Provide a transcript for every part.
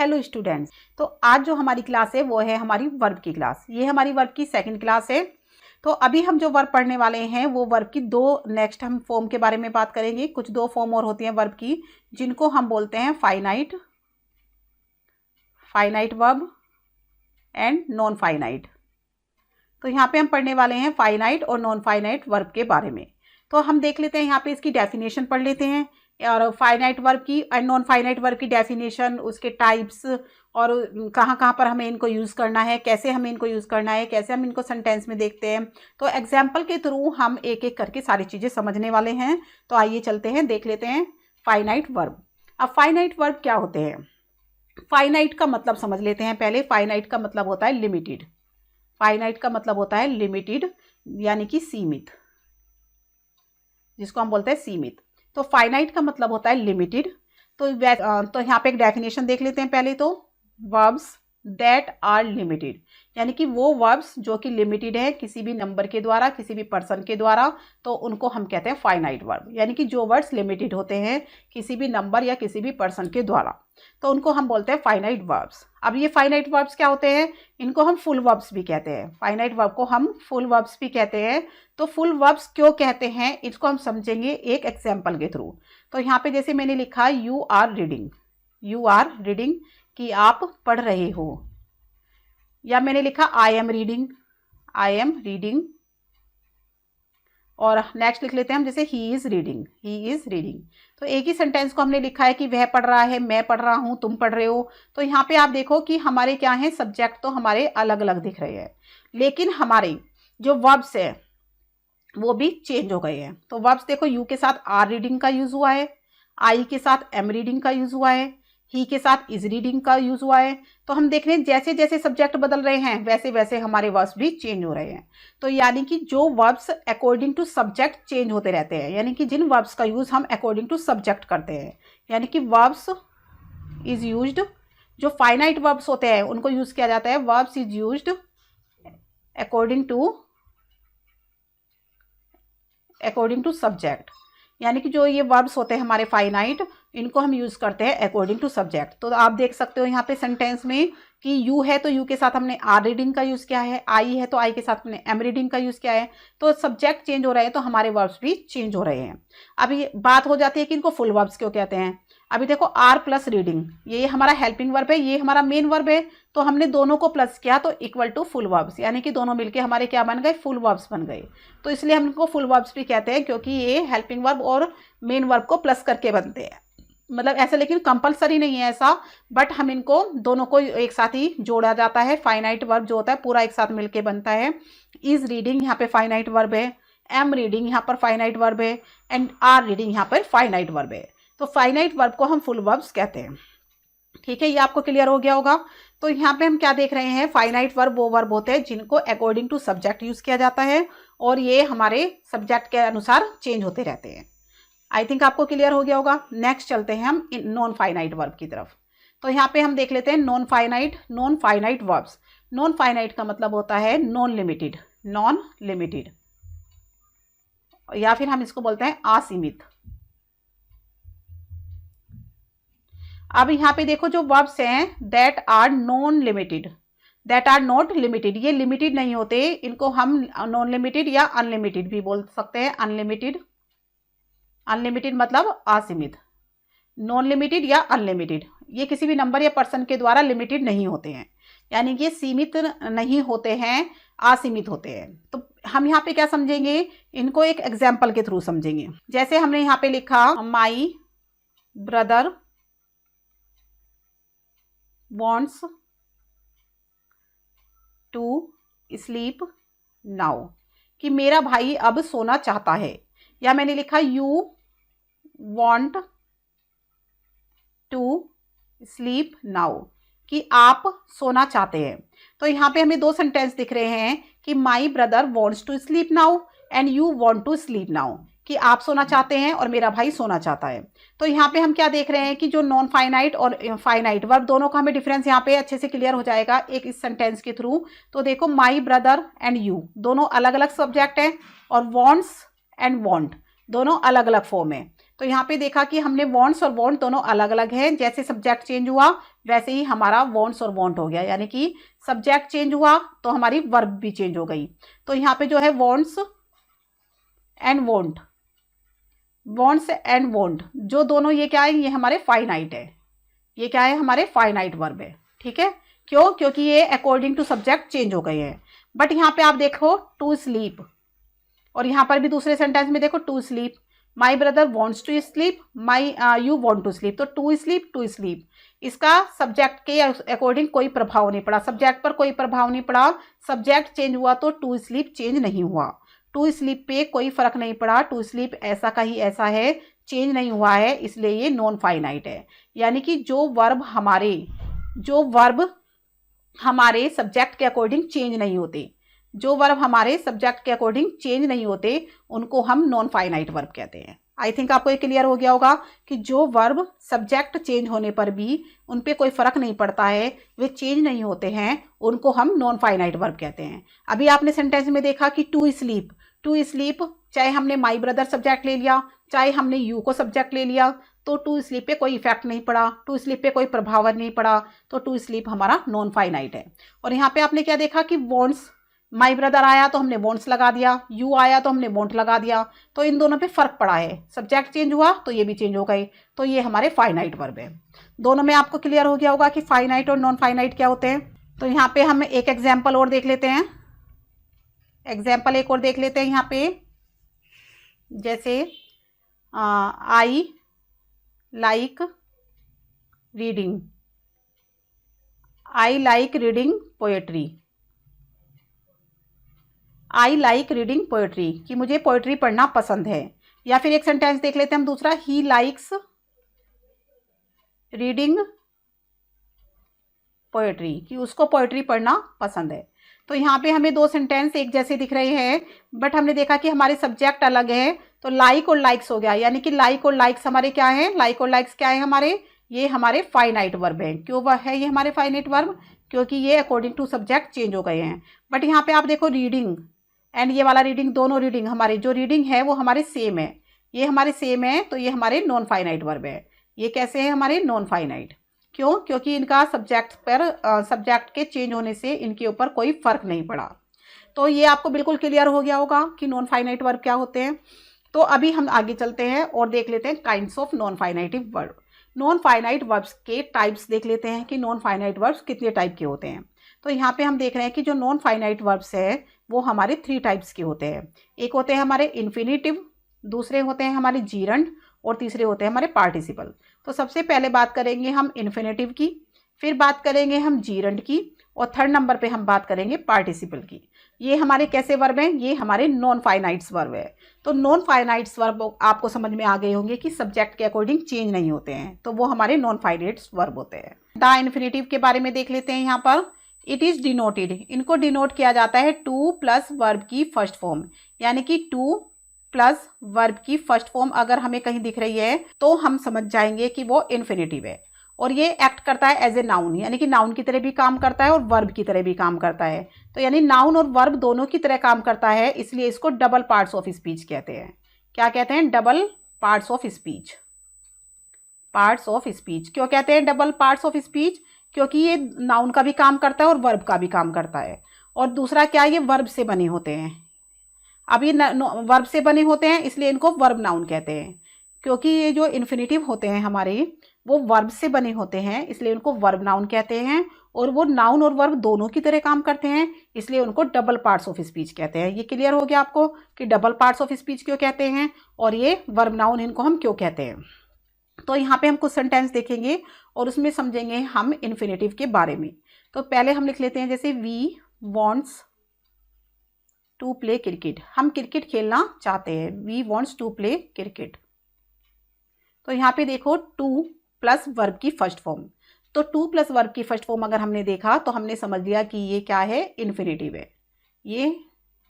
Hello students. तो आज जो हमारी क्लास है वो है हमारी वर्ब की क्लास। ये हमारी वर्ब की सेकंड क्लास है। तो अभी हम जो वर्ब पढ़ने वाले हैं वो वर्ब की नेक्स्ट हम फॉर्म के बारे में बात करेंगे। कुछ दो फॉर्म और होती हैं वर्ब की, जिनको हम बोलते हैं finite verb and non finite. तो यहाँ पे हम पढ़ने वाले हैं फाइनाइट और नॉन फाइनाइट वर्ब के बारे में। तो हम देख लेते हैं, यहाँ पे इसकी डेफिनेशन पढ़ लेते हैं और फाइनाइट वर्ब की एंड नॉन फाइनाइट वर्ब की डेफिनेशन, उसके टाइप्स और कहाँ कहाँ पर हमें इनको यूज़ करना है, कैसे हमें इनको यूज़ करना है, कैसे हम इनको सेंटेंस में देखते हैं। तो एग्जाम्पल के थ्रू हम एक एक करके सारी चीज़ें समझने वाले हैं। तो आइए चलते हैं, देख लेते हैं फाइनाइट वर्ब। अब फाइनाइट वर्ब क्या होते हैं? फाइनाइट का मतलब समझ लेते हैं पहले। फाइनाइट का मतलब होता है लिमिटेड। फाइनाइट का मतलब होता है लिमिटेड, यानी कि सीमित, जिसको हम बोलते हैं सीमित। तो फाइनाइट का मतलब होता है लिमिटेड। तो यहाँ पे एक डेफिनेशन देख लेते हैं पहले। तो वर्ब्स दैट आर लिमिटेड, यानी कि वो वर्ब्स जो कि लिमिटेड है किसी भी नंबर के द्वारा, किसी भी पर्सन के द्वारा, तो उनको हम कहते हैं फाइनाइट वर्ब। यानी कि जो वर्ड्स लिमिटेड होते हैं किसी भी नंबर या किसी भी पर्सन के द्वारा, तो उनको हम बोलते हैं फाइनाइट वर्ब्स। अब ये फाइनाइट वर्ब्स क्या होते हैं? इनको हम फुल वर्ब्स भी कहते हैं। फाइनाइट वर्ब को हम फुल वर्ब्स भी कहते हैं। तो फुल वर्ब्स क्यों कहते हैं इसको हम समझेंगे एक एग्जाम्पल के थ्रू। तो यहाँ पे जैसे मैंने लिखा यू आर रीडिंग, कि आप पढ़ रहे हो, या मैंने लिखा आई एम रीडिंग, और नेक्स्ट लिख लेते हैं हम जैसे ही इज रीडिंग। तो एक ही सेंटेंस को हमने लिखा है कि वह पढ़ रहा है, मैं पढ़ रहा हूँ, तुम पढ़ रहे हो। तो यहाँ पे आप देखो कि हमारे क्या है, सब्जेक्ट तो हमारे अलग अलग दिख रहे हैं, लेकिन हमारे जो वर्ब्स है वो भी चेंज हो गए हैं। तो वर्ब्स देखो, यू के साथ आर रीडिंग का यूज हुआ है, आई के साथ एम रीडिंग का यूज हुआ है, ही के साथ इज रीडिंग का यूज हुआ है। तो हम देख रहे हैं जैसे जैसे सब्जेक्ट बदल रहे हैं वैसे वैसे हमारे वर्ब्स भी चेंज हो रहे हैं। तो यानी कि जो verbs according to subject change होते रहते हैं, यानी कि जिन वर्ब्स का यूज हम अकॉर्डिंग टू सब्जेक्ट करते हैं, यानी कि वर्ब्स इज यूज्ड, जो फाइनाइट वर्ब्स होते हैं उनको यूज किया जाता है verbs is used according to subject. यानी कि जो ये वर्ब्स होते हैं हमारे फाइनाइट, इनको हम यूज करते हैं अकॉर्डिंग टू सब्जेक्ट। तो आप देख सकते हो यहाँ पे सेंटेंस में कि यू है तो यू के साथ हमने आर रीडिंग का यूज किया है, आई है तो आई के साथ हमने एम रीडिंग का यूज किया है। तो सब्जेक्ट चेंज हो रहे हैं तो हमारे वर्ब्स भी चेंज हो रहे हैं। अभी बात हो जाती है कि इनको फुल वर्ब्स क्यों कहते हैं। अभी देखो आर प्लस रीडिंग, ये हमारा हेल्पिंग वर्ब है, ये हमारा मेन वर्ब है। तो हमने दोनों को प्लस किया तो इक्वल टू फुल वर्ब्स, यानी कि दोनों मिलके हमारे क्या बन गए, फुल वर्ब्स बन गए। तो इसलिए हम इनको फुल वर्ब्स भी कहते हैं, क्योंकि ये हेल्पिंग वर्ब और मेन वर्ब को प्लस करके बनते हैं। मतलब ऐसा, लेकिन कंपलसरी नहीं है ऐसा, बट हम इनको दोनों को एक साथ ही जोड़ा जाता है। फाइनाइट वर्ब जो होता है पूरा एक साथ मिलके बनता है। इज रीडिंग यहाँ पे फाइनाइट वर्ब है, एम रीडिंग यहाँ पर फाइनाइट वर्ब है, एंड आर रीडिंग यहाँ पर फाइनाइट वर्ब है। तो फाइनाइट वर्ब को हम फुल वर्ब्स कहते हैं। ठीक है, ये आपको क्लियर हो गया होगा। तो यहाँ पे हम क्या देख रहे हैं, फाइनाइट वर्ब वो वर्ब होते हैं जिनको अकॉर्डिंग टू सब्जेक्ट यूज किया जाता है, और ये हमारे सब्जेक्ट के अनुसार चेंज होते रहते हैं। आई थिंक आपको क्लियर हो गया होगा। नेक्स्ट चलते हैं हम नॉन फाइनाइट वर्ब की तरफ। तो यहाँ पे हम देख लेते हैं non finite verbs. Non finite का मतलब होता है नॉन लिमिटेड, या फिर हम इसको बोलते हैं असीमित। अब यहाँ पे देखो जो वर्ब्स हैं दैट आर नॉट लिमिटेड, ये लिमिटेड नहीं होते, इनको हम नॉन लिमिटेड या अनलिमिटेड भी बोल सकते हैं। अनलिमिटेड मतलब असीमित, नॉन लिमिटेड या अनलिमिटेड, ये किसी भी नंबर या पर्सन के द्वारा लिमिटेड नहीं होते हैं, यानी कि सीमित नहीं होते हैं, असीमित होते हैं। तो हम यहाँ पे क्या समझेंगे, इनको एक एग्जाम्पल के थ्रू समझेंगे। जैसे हमने यहाँ पे लिखा my brother wants to sleep now, कि मेरा भाई अब सोना चाहता है। या मैंने लिखा you want to sleep now, कि आप सोना चाहते हैं। तो यहाँ पे हमें दो सेंटेंस दिख रहे हैं कि my brother wants to sleep now and you want to sleep now, कि आप सोना चाहते हैं और मेरा भाई सोना चाहता है। तो यहाँ पे हम क्या देख रहे हैं कि जो नॉन फाइनाइट और फाइनाइट वर्ब दोनों का हमें डिफरेंस यहाँ पे अच्छे से क्लियर हो जाएगा एक इस सेंटेंस के थ्रू। तो देखो माई ब्रदर एंड यू दोनों अलग अलग सब्जेक्ट हैं, और वॉन्ट्स एंड वॉन्ट दोनों अलग अलग फॉर्म है। तो यहाँ पे देखा कि हमने वॉन्ट्स और वॉन्ट दोनों अलग अलग हैं, जैसे सब्जेक्ट चेंज हुआ वैसे ही हमारा वॉन्ट्स और वॉन्ट हो गया, यानी कि सब्जेक्ट चेंज हुआ तो हमारी वर्ब भी चेंज हो गई। तो यहाँ पे जो है wants and want, wants and want जो दोनों ये क्या है, ये हमारे फाइनाइट है, ये क्या है हमारे फाइनाइट वर्ब है। ठीक है, क्यों? क्योंकि ये अकॉर्डिंग टू सब्जेक्ट चेंज हो गए हैं। बट यहाँ पे आप देखो टू स्लीप, और यहाँ पर भी दूसरे सेंटेंस में देखो to sleep, my brother wants to sleep, my you want to sleep. तो टू स्लीप, इसका सब्जेक्ट के अकॉर्डिंग कोई प्रभाव नहीं पड़ा, सब्जेक्ट पर कोई प्रभाव नहीं पड़ा। सब्जेक्ट चेंज हुआ तो टू स्लीप चेंज नहीं हुआ, टू स्लीप पे कोई फर्क नहीं पड़ा। टू स्लीप ऐसा का ही ऐसा है, चेंज नहीं हुआ है, इसलिए ये नॉन फाइनाइट है। यानी कि जो वर्ब हमारे सब्जेक्ट के अकॉर्डिंग चेंज नहीं होते, जो वर्ब हमारे सब्जेक्ट के अकॉर्डिंग चेंज नहीं होते, उनको हम नॉन फाइनाइट वर्ब कहते हैं। आई थिंक आपको ये क्लियर हो गया होगा कि जो वर्ब सब्जेक्ट चेंज होने पर भी उन पे कोई फर्क नहीं पड़ता है, वे चेंज नहीं होते हैं, उनको हम नॉन फाइनाइट वर्ब कहते हैं। अभी आपने सेंटेंस में देखा कि टू स्लीप, चाहे हमने माई ब्रदर सब्जेक्ट ले लिया, चाहे हमने यू को सब्जेक्ट ले लिया, तो टू स्लीप पे कोई इफेक्ट नहीं पड़ा, टू स्लीप पे कोई प्रभाव नहीं पड़ा, तो टू स्लीप हमारा नॉन फाइनाइट है। और यहाँ पे आपने क्या देखा कि वॉन्ट्स, माई ब्रदर आया तो हमने वॉन्ट्स लगा दिया, यू आया तो हमने वॉन्ट लगा दिया, तो इन दोनों पे फर्क पड़ा है, सब्जेक्ट चेंज हुआ तो ये भी चेंज हो गए, तो ये हमारे फाइनाइट वर्ब है। दोनों में आपको क्लियर हो गया होगा कि फाइनाइट और नॉन फाइनाइट क्या होते हैं। तो यहाँ पे हम एक एग्जाम्पल और देख लेते हैं, यहाँ पे जैसे I like reading poetry, I like reading poetry कि मुझे पोएट्री पढ़ना पसंद है। या फिर एक सेंटेंस देख लेते हैं हम दूसरा, ही लाइक्स रीडिंग पोएट्री कि उसको पोएट्री पढ़ना पसंद है। तो यहाँ पे हमें दो सेंटेंस एक जैसे दिख रहे हैं, बट हमने देखा कि हमारे सब्जेक्ट अलग है, तो लाइक और लाइक्स हो गया, यानी कि लाइक और लाइक्स हमारे क्या है, लाइक और लाइक्स क्या है हमारे, ये हमारे फाइनाइट वर्ब है। क्यों वह है ये हमारे फाइनाइट वर्ब? क्योंकि ये अकॉर्डिंग टू सब्जेक्ट चेंज हो गए हैं। बट यहाँ पे आप देखो रीडिंग एंड ये वाला रीडिंग, दोनों रीडिंग हमारे जो रीडिंग है वो हमारे सेम है, ये हमारे सेम है, तो ये हमारे नॉन फाइनाइट वर्ब है। ये कैसे है हमारे नॉन फाइनाइट? क्यों? क्योंकि इनका सब्जेक्ट के चेंज होने से इनके ऊपर कोई फर्क नहीं पड़ा। तो ये आपको बिल्कुल क्लियर हो गया होगा कि नॉन फाइनाइट वर्ब क्या होते हैं। तो अभी हम आगे चलते हैं और देख लेते हैं kinds of non finitive verb. Non finite verbs के टाइप्स देख लेते हैं कि नॉन फाइनाइट वर्ब्स कितने टाइप के होते हैं। तो यहाँ पे हम देख रहे हैं कि जो नॉन फाइनाइट वर्ब्स है वो हमारे 3 टाइप्स के होते हैं। एक होते हैं हमारे इन्फिनेटिव, दूसरे होते हैं हमारे जीरंड, और तीसरे होते हैं हमारे पार्टिसिपल। तो सबसे पहले बात करेंगे हम इन्फिनेटिव की, फिर बात करेंगे हम जीरंड की, और थर्ड नंबर पे हम बात करेंगे पार्टिसिपल की। ये हमारे कैसे वर्ब हैं? ये हमारे नॉन फाइनाइट्स वर्ब है। तो नॉन फाइनाइट्स वर्ब आपको समझ में आ गए होंगे कि सब्जेक्ट के अकॉर्डिंग चेंज नहीं होते हैं, तो वो हमारे नॉन फाइनाइट्स वर्ब होते हैं। द इन्फिनेटिव के बारे में देख लेते हैं। यहाँ पर इट इज़ डिनोटेड, इनको डिनोट किया जाता है टू प्लस वर्ब की फर्स्ट फॉर्म, यानी कि टू प्लस वर्ब की फर्स्ट फॉर्म अगर हमें कहीं दिख रही है तो हम समझ जाएंगे कि वो इन्फिनेटिव है। और ये एक्ट करता है एज ए नाउन, यानी कि नाउन की तरह भी काम करता है और वर्ब की तरह भी काम करता है। तो यानी नाउन और वर्ब दोनों की तरह काम करता है, इसलिए इसको डबल पार्ट्स ऑफ स्पीच कहते हैं। क्या कहते हैं? Double parts of speech. Parts of speech क्यों कहते हैं डबल पार्ट्स ऑफ स्पीच? क्योंकि ये नाउन का भी काम करता है और वर्ब का भी काम करता है। और दूसरा क्या, ये वर्ब से बने होते हैं। अब ये वर्ब से बने होते हैं इसलिए इनको वर्ब नाउन कहते हैं। क्योंकि ये जो इन्फिनेटिव होते हैं हमारे वो वर्ब से बने होते हैं, इसलिए उनको वर्ब नाउन कहते हैं। और वो नाउन और वर्ब दोनों की तरह काम करते हैं, इसलिए उनको डबल पार्ट्स ऑफ स्पीच कहते हैं। ये क्लियर हो गया आपको कि डबल पार्ट्स ऑफ स्पीच क्यों कहते हैं और ये वर्ब नाउन इनको हम क्यों कहते हैं। तो यहाँ पे हम कुछ सेंटेंस देखेंगे और उसमें समझेंगे हम इन्फिनेटिव के बारे में। तो पहले हम लिख लेते हैं जैसे we wants to play cricket, हम क्रिकेट खेलना चाहते हैं। We wants to play cricket. तो यहाँ पे देखो टू प्लस वर्ब की फर्स्ट फॉर्म, तो टू प्लस वर्ब की फर्स्ट फॉर्म अगर हमने देखा तो हमने समझ लिया कि ये क्या है, इन्फिनेटिव है। ये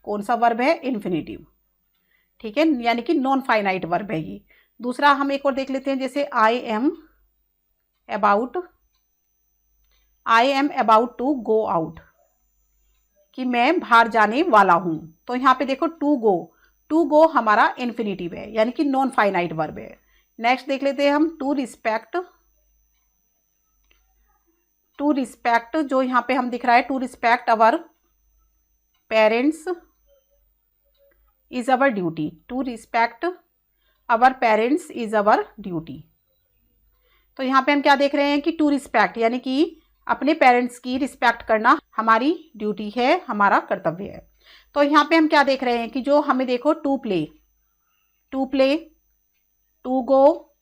कौन सा वर्ब है? इन्फिनेटिव। ठीक है, यानी कि नॉन फाइनाइट वर्ब है ये। दूसरा हम एक और देख लेते हैं जैसे I am about to go out, कि मैं बाहर जाने वाला हूं। तो यहाँ पे देखो टू गो हमारा इन्फिनेटिव है, यानी कि नॉन फाइनाइट वर्ब है। नेक्स्ट देख लेते हैं हम टू रिस्पेक्ट टू रिस्पेक्ट, जो यहाँ पे हम दिख रहा है to respect our parents is our duty, to respect our parents is our duty. तो यहाँ पे हम क्या देख रहे हैं कि टू रिस्पेक्ट यानी कि अपने पेरेंट्स की रिस्पेक्ट करना हमारी ड्यूटी है, हमारा कर्तव्य है। तो यहाँ पे हम क्या देख रहे हैं कि जो हमें देखो to play, to go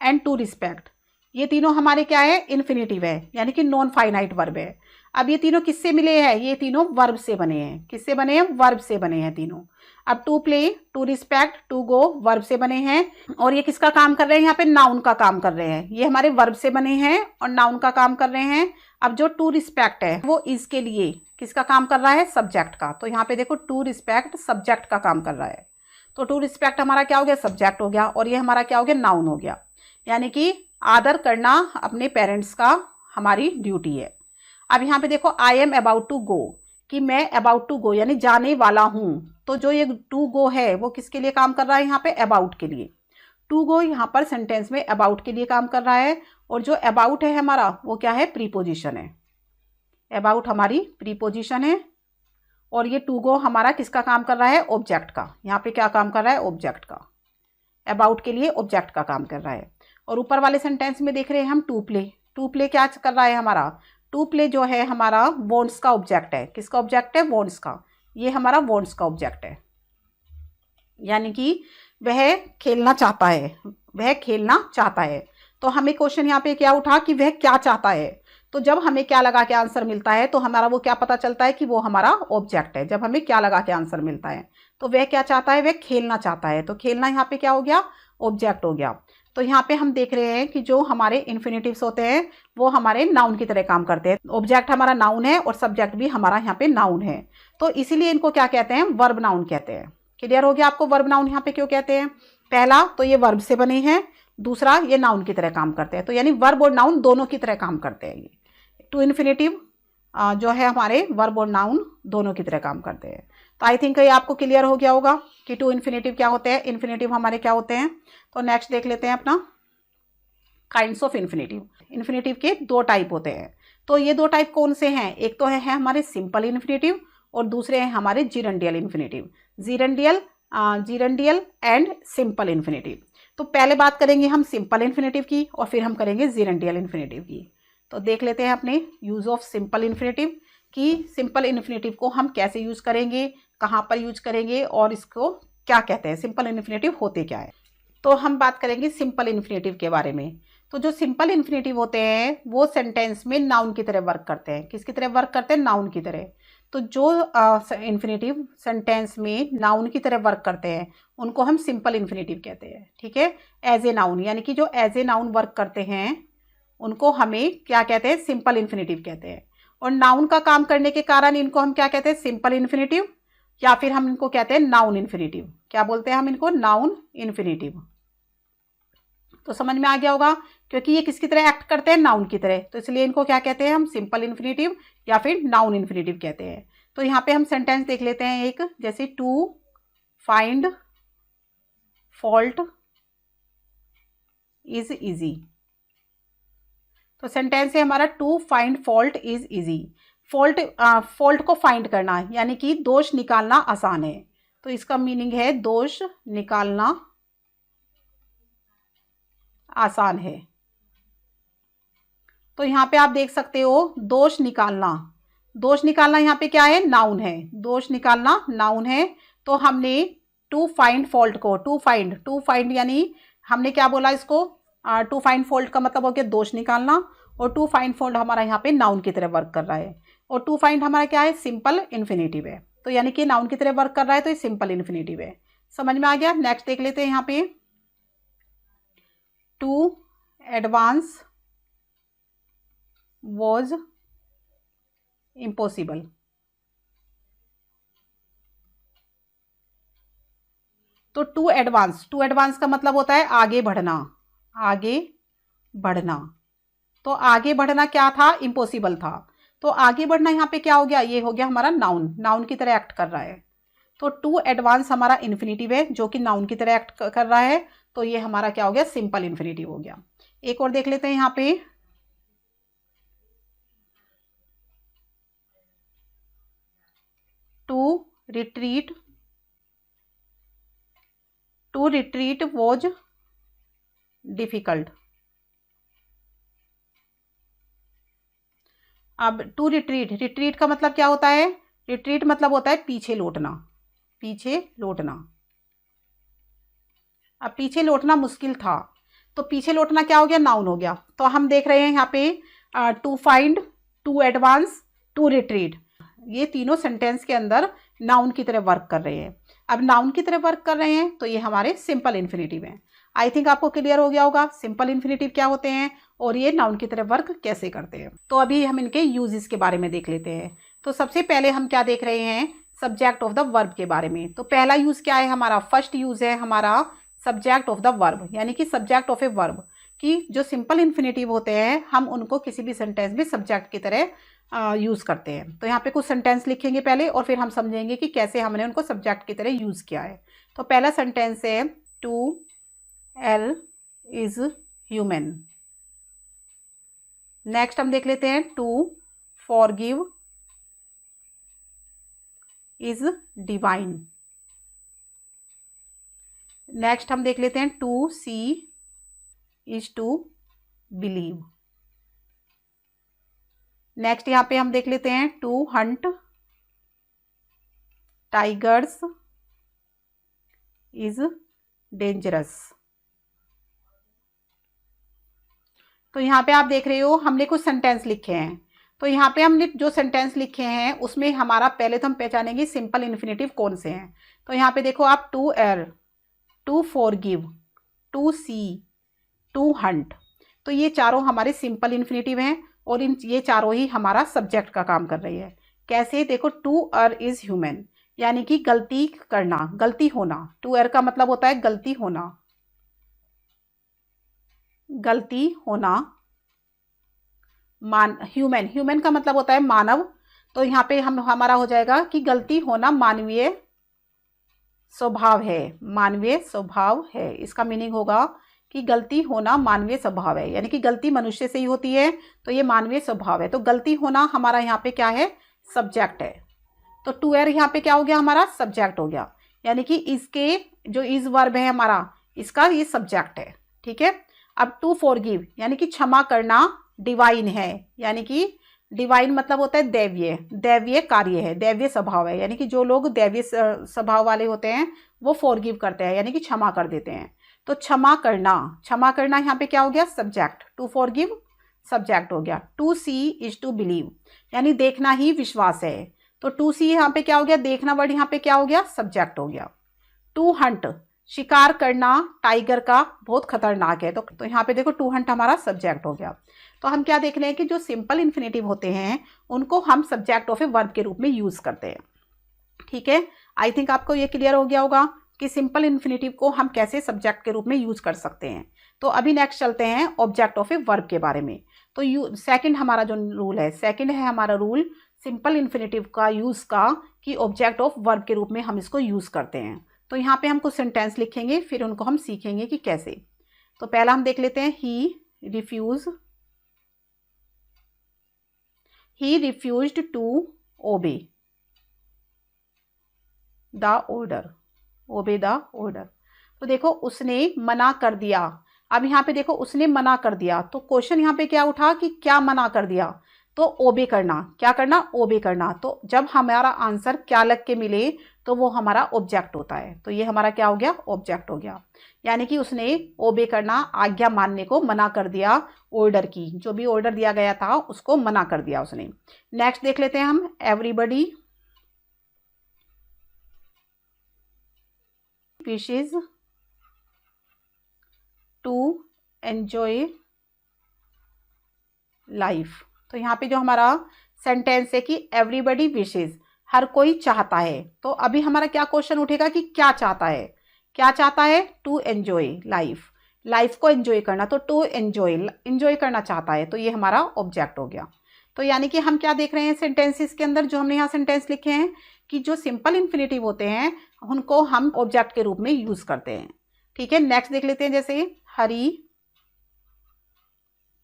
and to respect, ये तीनों हमारे क्या है, इन्फिनेटिव है, यानी कि नॉन फाइनाइट वर्ब है। अब ये तीनों किससे मिले हैं, ये तीनों वर्ब से बने हैं। किससे बने हैं, वर्ब से बने हैं तीनों। अब to play, to respect, to go verb से बने हैं, और ये किसका काम कर रहे हैं, यहाँ पे नाउन का काम कर रहे हैं। ये हमारे वर्ब से बने हैं और नाउन का काम कर रहे हैं। अब जो टू रिस्पेक्ट है वो इसके लिए किसका काम कर रहा है, सब्जेक्ट का। तो यहाँ पे देखो टू रिस्पेक्ट सब्जेक्ट का काम कर रहा है। तो टू रिस्पेक्ट हमारा क्या हो गया, सब्जेक्ट हो गया, और ये हमारा क्या हो गया, नाउन हो गया। यानी कि आदर करना अपने पेरेंट्स का हमारी ड्यूटी है। अब यहाँ पे देखो I am about to go, कि मैं अबाउट टू गो यानी जाने वाला हूँ। तो जो ये टू गो है वो किसके लिए काम कर रहा है, यहाँ पे अबाउट के लिए। टू गो यहाँ पर सेंटेंस में अबाउट के लिए काम कर रहा है, और जो अबाउट है हमारा वो क्या है, प्रीपोजिशन है। अबाउट हमारी प्रीपोजिशन है, और ये टू गो हमारा किसका काम कर रहा है, ऑब्जेक्ट का। यहाँ पे क्या काम कर रहा है, ऑब्जेक्ट का। अबाउट के लिए ऑब्जेक्ट का काम कर रहा है। और ऊपर वाले सेंटेंस में देख रहे हैं हम टू प्ले, टू प्ले क्या कर रहा है हमारा, टू प्ले जो है हमारा वॉन्ट्स का ऑब्जेक्ट है। किसका ऑब्जेक्ट है, वॉन्ट्स का। ये हमारा वॉन्ट्स का ऑब्जेक्ट है, यानी कि वह खेलना चाहता है, वह खेलना चाहता है। तो हमें क्वेश्चन यहाँ पे क्या उठा कि वह क्या चाहता है। तो जब हमें क्या लगा के आंसर मिलता है तो हमारा वो क्या पता चलता है कि वो हमारा ऑब्जेक्ट है। जब हमें क्या लगा के आंसर मिलता है तो वह क्या चाहता है, वह खेलना चाहता है। तो खेलना यहाँ पे क्या हो गया, ऑब्जेक्ट हो गया। तो यहाँ पे हम देख रहे हैं कि जो हमारे इन्फिनेटिव्स होते हैं वो हमारे नाउन की तरह काम करते हैं। ऑब्जेक्ट हमारा नाउन है और सब्जेक्ट भी हमारा यहाँ पे नाउन है। तो इसीलिए इनको क्या कहते हैं, वर्ब नाउन कहते हैं। क्लियर हो गया आपको वर्ब नाउन यहाँ पे क्यों कहते हैं। पहला तो ये वर्ब से बने हैं, दूसरा ये नाउन की तरह काम करते हैं। तो यानी वर्ब और नाउन दोनों की तरह काम करते हैं। ये टू इन्फिनेटिव जो है हमारे वर्ब और नाउन दोनों की तरह काम करते हैं। तो आई थिंक ये आपको क्लियर हो गया होगा कि टू इन्फिनेटिव क्या होते हैं, इन्फिनेटिव हमारे क्या होते हैं। तो नेक्स्ट देख लेते हैं अपना काइंड्स ऑफ इन्फिनेटिव। इन्फिनेटिव के दो टाइप होते हैं। तो ये दो टाइप कौन से हैं, एक तो है हमारे सिंपल इन्फिनेटिव और दूसरे हैं हमारे gerundial infinitive. Gerundial and simple infinitive. तो पहले बात करेंगे हम सिंपल इन्फिनेटिव की और फिर हम करेंगे जीरेंडियल इन्फिनेटिव की। तो देख लेते हैं अपने यूज़ ऑफ सिंपल इन्फिनेटिव कि सिंपल इन्फिनेटिव को हम कैसे यूज़ करेंगे, कहाँ पर यूज करेंगे और इसको क्या कहते हैं, सिंपल इन्फिनेटिव होते क्या है। तो हम बात करेंगे सिंपल इन्फिनेटिव के बारे में। तो जो सिंपल इन्फिनेटिव होते हैं वो सेंटेंस में नाउन की तरह वर्क करते हैं। किसकी तरह वर्क करते हैं, नाउन की तरह। तो जो इन्फिनेटिव सेंटेंस में नाउन की तरह वर्क करते हैं उनको हम सिंपल इन्फिनेटिव कहते हैं। ठीक है, एज ए नाउन, यानी कि जो एज ए नाउन वर्क करते हैं उनको हमें क्या कहते हैं, सिंपल इन्फिनेटिव कहते हैं। और नाउन का काम करने के कारण इनको हम क्या कहते हैं, सिंपल इन्फिनेटिव, या फिर हम इनको कहते हैं नाउन इन्फिनेटिव। क्या बोलते हैं हम इनको, नाउन इन्फिनेटिव। तो समझ में आ गया होगा, क्योंकि ये किसकी तरह एक्ट करते हैं, नाउन की तरह। तो इसलिए इनको क्या कहते हैं हम, सिंपल इन्फिनेटिव या फिर नाउन इन्फिनेटिव कहते हैं। तो यहाँ पे हम सेंटेंस देख लेते हैं एक, जैसे to find fault is easy. तो सेंटेंस है हमारा to find fault is easy. Fault को फाइंड करना यानी कि दोष निकालना आसान है। तो इसका मीनिंग है दोष निकालना आसान है। तो यहाँ पे आप देख सकते हो दोष निकालना, दोष निकालना यहाँ पे क्या है, नाउन है। दोष निकालना नाउन है। तो हमने टू फाइंड फॉल्ट को टू फाइंड यानी हमने क्या बोला इसको, टू फाइंड फॉल्ट का मतलब हो गया दोष निकालना, और टू फाइंड फॉल्ट हमारा यहाँ पे नाउन की तरह वर्क कर रहा है। और टू फाइंड हमारा क्या है, सिंपल इन्फिनेटिव है। तो यानी कि नाउन की तरह वर्क कर रहा है तो ये सिंपल इन्फिनेटिव है। समझ में आ गया। नेक्स्ट देख लेते हैं यहाँ पे टू एडवांस वॉज इम्पॉसिबल। तो टू एडवांस का मतलब होता है आगे बढ़ना, आगे बढ़ना। तो आगे बढ़ना क्या था, इम्पॉसिबल था। तो आगे बढ़ना यहाँ पे क्या हो गया, ये हो गया हमारा नाउन, नाउन की तरह एक्ट कर रहा है। तो टू एडवांस हमारा इन्फिनेटिव है जो कि नाउन की तरह एक्ट कर रहा है। तो ये हमारा क्या हो गया, सिंपल इन्फिनेटिव हो गया। एक और देख लेते हैं यहाँ पे टू रिट्रीट वॉज डिफिकल्ट। अब टू रिट्रीट का मतलब क्या होता है? रिट्रीट मतलब होता है पीछे लौटना, पीछे लौटना। अब पीछे लौटना मुश्किल था, तो पीछे लौटना क्या हो गया? नाउन हो गया। तो हम देख रहे हैं यहाँ पे to find, to advance, to retreat, ये तीनों सेंटेंस के अंदर नाउन की तरह वर्क कर रहे हैं। अब नाउन की तरह वर्क कर रहे हैं तो ये हमारे सिंपल इन्फिनेटिव हैं। आई थिंक आपको क्लियर हो गया होगा सिंपल इन्फिनेटिव क्या होते हैं और ये नाउन की तरह वर्क कैसे करते हैं। तो अभी हम इनके यूजेस के बारे में देख लेते हैं। तो सबसे पहले हम क्या देख रहे हैं? सब्जेक्ट ऑफ द वर्ब के बारे में। तो पहला यूज क्या है हमारा? फर्स्ट यूज है हमारा सब्जेक्ट ऑफ द वर्ब, यानी कि सब्जेक्ट ऑफ ए वर्ब, कि जो सिंपल इन्फिनेटिव होते हैं हम उनको किसी भी सेंटेंस में सब्जेक्ट की तरह यूज़ करते हैं। तो यहाँ पे कुछ सेंटेंस लिखेंगे पहले और फिर हम समझेंगे कि कैसे हमने उनको सब्जेक्ट की तरह यूज़ किया है। तो पहला सेंटेंस है to err is human. Next हम देख लेते हैं to forgive is divine. Next हम देख लेते हैं to see is to believe. Next यहाँ पे हम देख लेते हैं to hunt tigers is dangerous. तो यहाँ पे आप देख रहे हो हमने कुछ सेंटेंस लिखे हैं। तो यहाँ पे हमने जो सेंटेंस लिखे हैं उसमें हमारा पहले तो हम पहचानेंगे सिंपल इन्फिनेटिव कौन से हैं। तो यहाँ पे देखो आप to err, to forgive, to see, to hunt, तो ये चारों हमारे सिंपल इन्फिनेटिव हैं और ये चारों ही हमारा सब्जेक्ट का काम कर रही है। कैसे? देखो टू अर इज ह्यूमन, यानी कि गलती करना, गलती होना। टू अर का मतलब होता है गलती होना, गलती होना। ह्यूमन का मतलब होता है मानव। तो यहाँ पे हमारा हो जाएगा कि गलती होना मानवीय स्वभाव है, मानवीय स्वभाव है। इसका मीनिंग होगा कि गलती होना मानवीय स्वभाव है, यानी कि गलती मनुष्य से ही होती है तो ये मानवीय स्वभाव है। तो गलती होना हमारा यहाँ पे क्या है? सब्जेक्ट है। तो टू एयर यहाँ पे क्या हो गया? हमारा सब्जेक्ट हो गया, यानी कि इसके जो इज वर्ब है हमारा, इसका ये सब्जेक्ट है। ठीक है। अब टू फॉरगिव यानी कि क्षमा करना डिवाइन है, यानी कि डिवाइन मतलब होता है दैवीय, दैवीय कार्य है, दैवीय स्वभाव है। यानी कि जो लोग दैवीय स्वभाव वाले होते हैं वो फॉरगिव करते हैं, यानी कि क्षमा कर देते हैं। तो क्षमा करना यहाँ पे क्या हो गया? सब्जेक्ट। टू फॉरगिव सब्जेक्ट हो गया। To see is to believe, यानी देखना ही विश्वास है। तो टू सी यहाँ पे क्या हो गया? देखना वर्ड यहाँ पे क्या हो गया? सब्जेक्ट हो गया। टू हंट शिकार करना टाइगर का बहुत खतरनाक है, तो यहाँ पे देखो टू हंट हमारा सब्जेक्ट हो गया। तो हम क्या देख रहे हैं कि जो सिंपल इन्फिनेटिव होते हैं उनको हम सब्जेक्ट ऑफ ए वर्ब के रूप में यूज करते हैं। ठीक है। आई थिंक आपको ये क्लियर हो गया होगा कि सिंपल इन्फिनेटिव को हम कैसे सब्जेक्ट के रूप में यूज कर सकते हैं। तो अभी नेक्स्ट चलते हैं ऑब्जेक्ट ऑफ ए वर्ब के बारे में। तो सेकंड हमारा जो रूल है, सेकंड है हमारा रूल सिंपल इन्फिनेटिव का यूज का, कि ऑब्जेक्ट ऑफ वर्ब के रूप में हम इसको यूज करते हैं। तो यहाँ पे हम कुछ सेंटेंस लिखेंगे फिर उनको हम सीखेंगे कि कैसे। तो पहला हम देख लेते हैं he refused to obey the order. तो देखो उसने मना कर दिया। अब यहाँ पे देखो उसने मना कर दिया, तो क्वेश्चन यहाँ पे क्या उठा कि क्या मना कर दिया? तो ओबे करना, क्या करना? ओबे करना। तो जब हमारा आंसर क्या लग के मिले तो वो हमारा ऑब्जेक्ट होता है। तो ये हमारा क्या हो गया? ऑब्जेक्ट हो गया। यानी कि उसने ओबे करना, आज्ञा मानने को मना कर दिया, ऑर्डर की, जो भी ऑर्डर दिया गया था उसको मना कर दिया उसने। नेक्स्ट देख लेते हैं हम everybody wishes to enjoy life. तो यहाँ पे जो हमारा सेंटेंस है कि एवरीबडी विशेज, हर कोई चाहता है। तो अभी हमारा क्या क्वेश्चन उठेगा कि क्या चाहता है? क्या चाहता है? टू एंजॉय लाइफ, लाइफ को एंजॉय करना। तो टू एंजॉय करना चाहता है, तो ये हमारा ऑब्जेक्ट हो गया। तो यानी कि हम क्या देख रहे हैं सेंटेंसेस के अंदर, जो हमने यहाँ सेंटेंस लिखे हैं, कि जो सिंपल इन्फिनेटिव होते हैं उनको हम ऑब्जेक्ट के रूप में यूज करते हैं। ठीक है। नेक्स्ट देख लेते हैं, जैसे हरी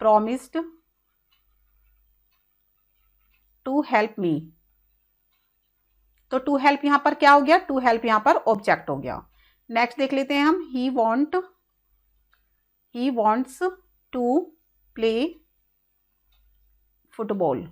प्रॉमिस्ड टू हेल्प मी तो टू हेल्प यहाँ पर क्या हो गया, टू हेल्प यहाँ पर ऑब्जेक्ट हो गया। नेक्स्ट देख लेते हैं हम, he wants to play football,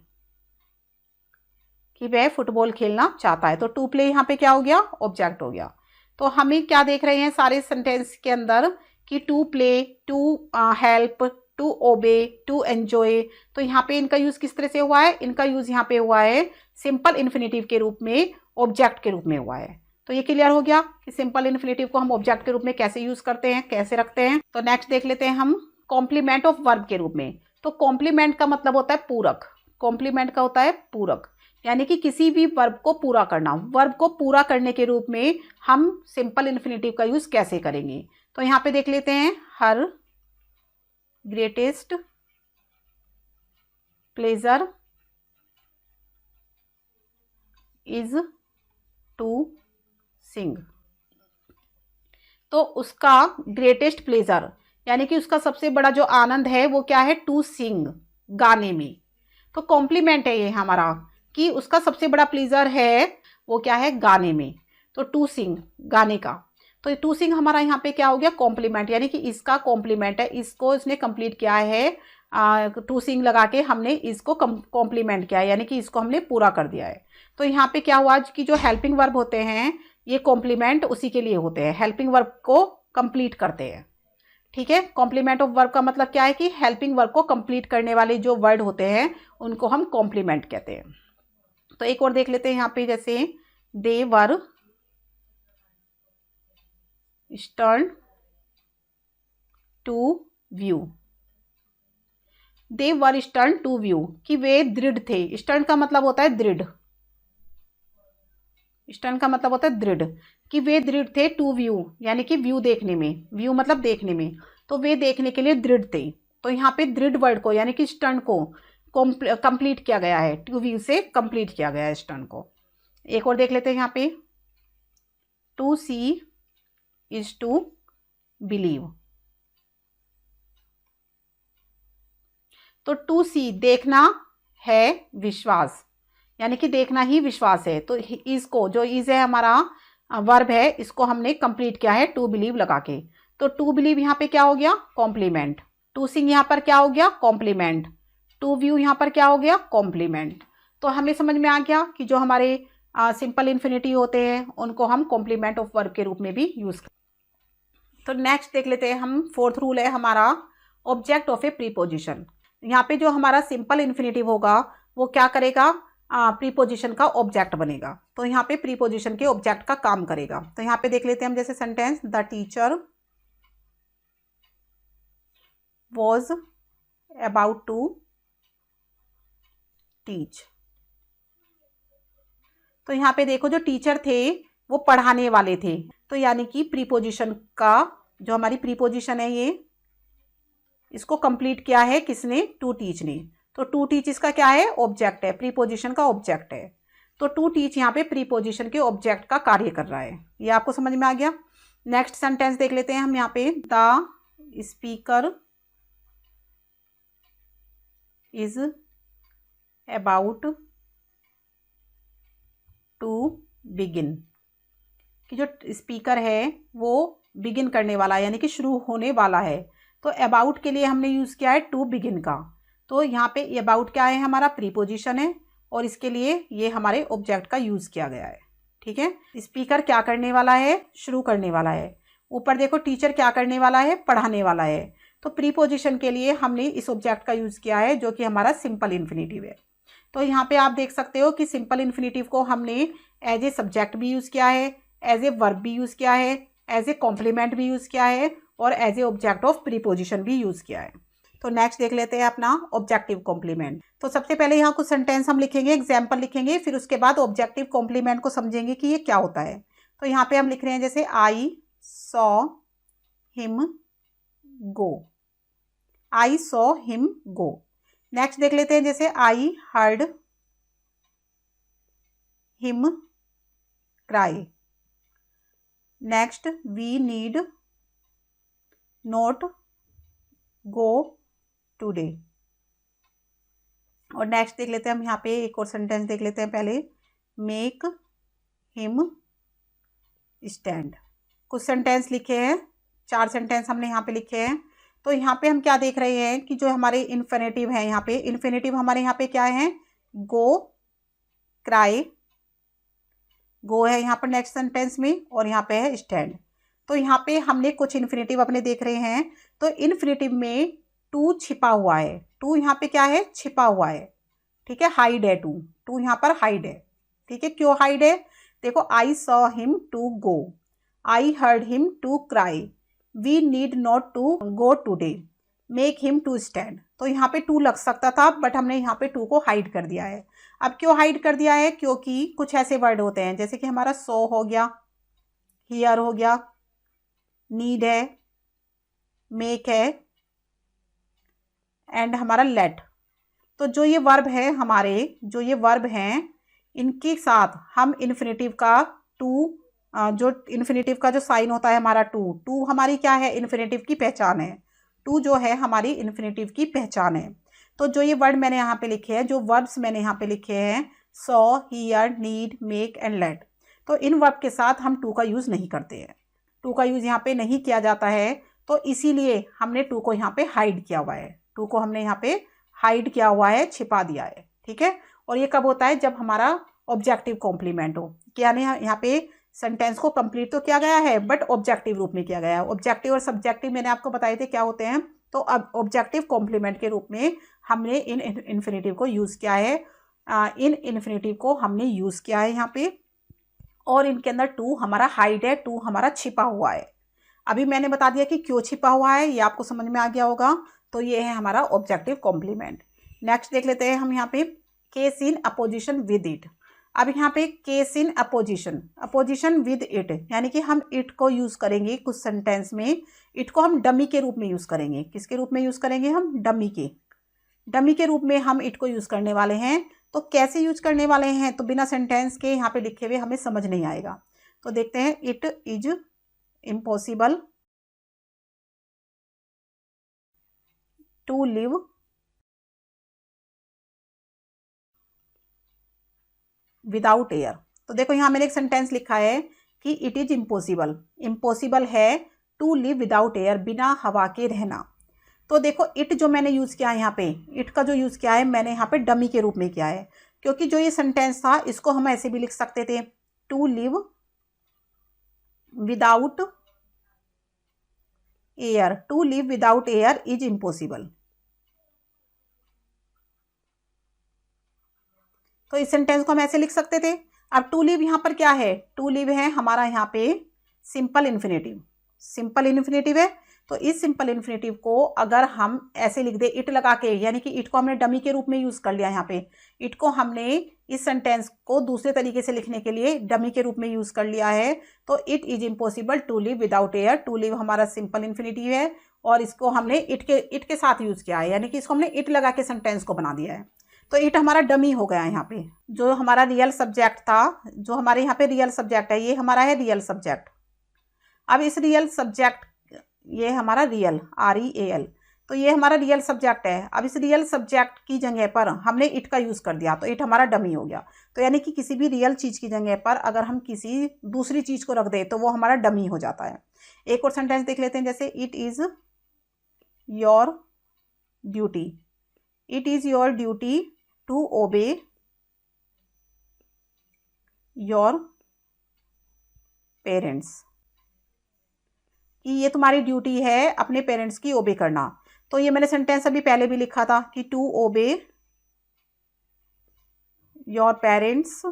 कि वह फुटबॉल खेलना चाहता है। तो टू प्ले यहाँ पे क्या हो गया, ऑब्जेक्ट हो गया। तो हमें क्या देख रहे हैं सारे सेंटेंस के अंदर कि to play, to help, to obey, to enjoy. तो यहाँ पे इनका यूज किस तरह से हुआ है, इनका यूज यहाँ पे हुआ है सिंपल इन्फिनेटिव के रूप में, ऑब्जेक्ट के रूप में हुआ है। तो ये क्लियर हो गया कि सिंपल इन्फिनेटिव को हम ऑब्जेक्ट के रूप में कैसे यूज करते हैं, कैसे रखते हैं। तो नेक्स्ट देख लेते हैं हम कॉम्प्लीमेंट ऑफ वर्ब के रूप में। तो कॉम्प्लीमेंट का मतलब होता है पूरक, कॉम्प्लीमेंट का होता है पूरक, यानी कि किसी भी वर्ब को पूरा करना। वर्ब को पूरा करने के रूप में हम सिंपल इन्फिनेटिव का यूज कैसे करेंगे। तो यहाँ पे देख लेते हैं, her greatest pleasure is to sing. तो उसका ग्रेटेस्ट प्लेजर यानी कि उसका सबसे बड़ा जो आनंद है वो क्या है, टू सिंग, गाने में। तो कॉम्प्लीमेंट है ये हमारा कि उसका सबसे बड़ा प्लेजर है वो क्या है, गाने में। तो टू सिंग, गाने का। तो टू सिंग हमारा यहाँ पे क्या हो गया, कॉम्प्लीमेंट, यानी कि इसका कॉम्प्लीमेंट है, इसको इसने कंप्लीट किया है। टू सिंग लगा के हमने इसको कॉम्प्लीमेंट किया है, यानी कि इसको हमने पूरा कर दिया है। तो यहाँ पे क्या हुआ कि जो हेल्पिंग वर्ब होते हैं ये कॉम्प्लीमेंट उसी के लिए होते हैं, हेल्पिंग वर्ब को कंप्लीट करते हैं। ठीक है, कॉम्प्लीमेंट ऑफ वर्ब का मतलब क्या है कि हेल्पिंग वर्ब को कंप्लीट करने वाले जो वर्ड होते हैं उनको हम कॉम्प्लीमेंट कहते हैं। तो एक और देख लेते हैं यहाँ पे, जैसे they were stern to view, they were stern to view, कि वे दृढ़ थे। स्टर्न का मतलब होता है दृढ़, स्टर्न का मतलब होता है दृढ़, कि वे दृढ़ थे टू व्यू, यानी कि व्यू देखने में, व्यू मतलब देखने में। तो वे देखने के लिए दृढ़ थे। तो यहाँ पे दृढ़ वर्ड को यानी कि स्टर्न को कंप्लीट किया गया है, टू व्यू से कंप्लीट किया गया है स्टर्न को। एक और देख लेते हैं यहाँ पे, to see is to believe. तो टू सी देखना है विश्वास, यानी कि देखना ही विश्वास है। तो इसको, जो इज है हमारा वर्ब है, इसको हमने कंप्लीट किया है टू बिलीव लगा के। तो टू बिलीव यहाँ पे क्या हो गया, कॉम्प्लीमेंट। टू सिंग यहाँ पर क्या हो गया, कॉम्प्लीमेंट। टू व्यू यहाँ पर क्या हो गया, कॉम्प्लीमेंट। तो हमें समझ में आ गया कि जो हमारे सिंपल इन्फिनिटिव होते हैं उनको हम कॉम्प्लीमेंट ऑफ वर्ब के रूप में भी यूज करते हैं। तो नेक्स्ट देख लेते हैं हम, फोर्थ रूल है हमारा ऑब्जेक्ट ऑफ ए प्रीपोजिशन। यहाँ पे जो हमारा सिंपल इन्फिनिटिव होगा वो क्या करेगा, प्रीपोजिशन का ऑब्जेक्ट बनेगा। तो यहाँ पे प्रीपोजिशन के ऑब्जेक्ट का काम करेगा। तो यहाँ पे देख लेते हैं हम, जैसे sentence, the teacher was about to teach. तो यहाँ पे देखो जो टीचर थे वो पढ़ाने वाले थे। तो यानी कि प्रीपोजिशन का, जो हमारी प्रीपोजिशन है ये, इसको कंप्लीट किया है किसने, टू टीच ने। तो टू टीच इसका क्या है, ऑब्जेक्ट है, प्रीपोजिशन का ऑब्जेक्ट है। तो टू टीच यहाँ पे प्रीपोजिशन के ऑब्जेक्ट का कार्य कर रहा है। ये आपको समझ में आ गया। नेक्स्ट सेंटेंस देख लेते हैं हम यहाँ पे, the speaker is about to begin, कि जो स्पीकर है वो बिगिन करने वाला है, यानी कि शुरू होने वाला है। तो अबाउट के लिए हमने यूज़ किया है टू बिगिन का। तो यहाँ पे अबाउट क्या है, हमारा प्रीपोजिशन है, और इसके लिए ये हमारे ऑब्जेक्ट का यूज़ किया गया है। ठीक है, स्पीकर क्या करने वाला है, शुरू करने वाला है। ऊपर देखो टीचर क्या करने वाला है, पढ़ाने वाला है। तो प्रीपोजिशन के लिए हमने इस ऑब्जेक्ट का यूज़ किया है जो कि हमारा सिंपल इन्फिनिटिव है। तो यहाँ पे आप देख सकते हो कि सिंपल इन्फिनिटिव को हमने एज ए सब्जेक्ट भी यूज़ किया है, एज ए वर्ब भी यूज़ किया है, एज ए कॉम्प्लीमेंट भी यूज़ किया है, और as a object of preposition भी यूज़ किया है। तो नेक्स्ट देख लेते हैं अपना ऑब्जेक्टिव कॉम्प्लीमेंट। तो सबसे पहले यहाँ कुछ सेंटेंस हम लिखेंगे, एग्जाम्पल लिखेंगे, फिर उसके बाद ऑब्जेक्टिव कॉम्प्लीमेंट को समझेंगे कि ये क्या होता है। तो यहाँ पे हम लिख रहे हैं, जैसे I saw him go, I saw him go. Next देख लेते हैं, जैसे I heard him cry. Next, we need not go today. और नेक्स्ट देख लेते हैं हम यहाँ पे एक और सेंटेंस देख लेते हैं पहले, मेक हिम स्टैंड। कुछ सेंटेंस लिखे हैं, 4 सेंटेंस हमने यहाँ पे लिखे हैं। तो यहाँ पे हम क्या देख रहे हैं कि जो हमारे इन्फिनेटिव है, यहाँ पे इन्फिनेटिव हमारे यहाँ पे क्या है, गो, क्राई, गो है यहाँ पर नेक्स्ट सेंटेंस में, और यहाँ पे है स्टैंड। तो यहाँ पे हमने कुछ इन्फिनेटिव अपने देख रहे हैं। तो इन्फिनेटिव में टू छिपा हुआ है, टू यहाँ पे क्या है, छिपा हुआ है, ठीक है, हाइड है, टू यहाँ पर हाइड है, ठीक है। क्यों हाइड है, देखो, I saw him to go, I heard him to cry, we need not to go today, make him to stand. तो यहाँ पे टू लग सकता था, बट हमने यहाँ पे टू को हाइड कर दिया है। अब क्यों हाइड कर दिया है, क्योंकि कुछ ऐसे वर्ड होते हैं जैसे कि हमारा सो हो गया, हियर हो गया, नीड है, मेक है, एंड हमारा लेट। तो जो ये वर्ब है हमारे, जो ये वर्ब हैं, इनके साथ हम इन्फिनेटिव का टू, जो इन्फिनेटिव का जो साइन होता है हमारा टू हमारी क्या है, इन्फिनेटिव की पहचान है। टू जो है हमारी इन्फिनेटिव की पहचान है। तो जो ये वर्ड मैंने यहाँ पे लिखे हैं, जो वर्ब्स मैंने यहाँ पे लिखे हैं, saw, here, need, make and let, तो इन वर्ब के साथ हम टू का यूज़ नहीं करते हैं, टू का यूज़ यहाँ पे नहीं किया जाता है। तो इसीलिए हमने टू को यहाँ पे हाइड किया हुआ है, टू को हमने यहाँ पे हाइड किया हुआ है, छिपा दिया है, ठीक है। और ये कब होता है, जब हमारा ऑब्जेक्टिव कॉम्प्लीमेंट हो, यानी यहाँ पे सेंटेंस को कंप्लीट तो किया गया है बट ऑब्जेक्टिव रूप में किया गया है। ऑब्जेक्टिव और सब्जेक्टिव मैंने आपको बताए थे क्या होते हैं। तो अब ऑब्जेक्टिव कॉम्प्लीमेंट के रूप में हमने इन इन्फिनेटिव को यूज़ किया है, इन इन्फिनेटिव को हमने यूज़ किया है यहाँ पे, और इनके अंदर टू हमारा हाइड है, टू हमारा छिपा हुआ है। अभी मैंने बता दिया कि क्यों छिपा हुआ है, ये आपको समझ में आ गया होगा। तो ये है हमारा ऑब्जेक्टिव कॉम्प्लीमेंट। नेक्स्ट देख लेते हैं हम यहाँ पे, case in opposition with it. अब यहाँ पे case in opposition, opposition with it, यानी कि हम इट को यूज़ करेंगे कुछ सेंटेंस में। इट को हम डमी के रूप में यूज़ करेंगे। किसके रूप में यूज़ करेंगे हम, डमी के रूप में हम इट को यूज़ करने वाले हैं। तो कैसे यूज करने वाले हैं, तो बिना सेंटेंस के यहाँ पे लिखे हुए हमें समझ नहीं आएगा। तो देखते हैं, it is impossible to live without air. तो देखो यहाँ मैंने एक सेंटेंस लिखा है कि इट इज इम्पॉसिबल, इम्पॉसिबल है टू लिव विदाउट एयर, बिना हवा के रहना। तो देखो इट जो मैंने यूज़ किया है यहाँ पे, इट का जो यूज़ किया है मैंने यहाँ पे डमी के रूप में किया है, क्योंकि जो ये सेंटेंस था इसको हम ऐसे भी लिख सकते थे, to live without air, to live without air is impossible. तो इस सेंटेंस को हम ऐसे लिख सकते थे। अब टू लिव यहाँ पर क्या है, टू लिव है हमारा यहाँ पे सिंपल इन्फिनेटिव, सिंपल इन्फिनेटिव है। तो इस सिंपल इन्फिनेटिव को अगर हम ऐसे लिख दे इट लगा के, यानी कि इट को हमने डमी के रूप में यूज़ कर लिया। यहाँ पे इट को हमने इस सेंटेंस को दूसरे तरीके से लिखने के लिए डमी के रूप में यूज़ कर लिया है। तो it is impossible to live without air, to live हमारा सिंपल इन्फिनेटिव है, और इसको हमने इट के साथ यूज़ किया है, यानी कि इसको हमने इट लगा के सेंटेंस को बना दिया है। तो इट हमारा डमी हो गया यहाँ पे। जो हमारा रियल सब्जेक्ट था, जो हमारे यहाँ पे रियल सब्जेक्ट है, ये हमारा है रियल सब्जेक्ट। अब इस रियल सब्जेक्ट, ये हमारा रियल, REAL, तो ये हमारा रियल सब्जेक्ट है। अब इस रियल सब्जेक्ट की जगह पर हमने इट का यूज़ कर दिया, तो इट हमारा डमी हो गया। तो यानी कि किसी भी रियल चीज़ की जगह पर अगर हम किसी दूसरी चीज़ को रख दें तो वो हमारा डमी हो जाता है। एक और सेंटेंस देख लेते हैं, जैसे it is your duty, it is your duty to obey your parents, कि ये तुम्हारी ड्यूटी है अपने पेरेंट्स की ओबे करना। तो ये मैंने सेंटेंस अभी पहले भी लिखा था कि to obey your parents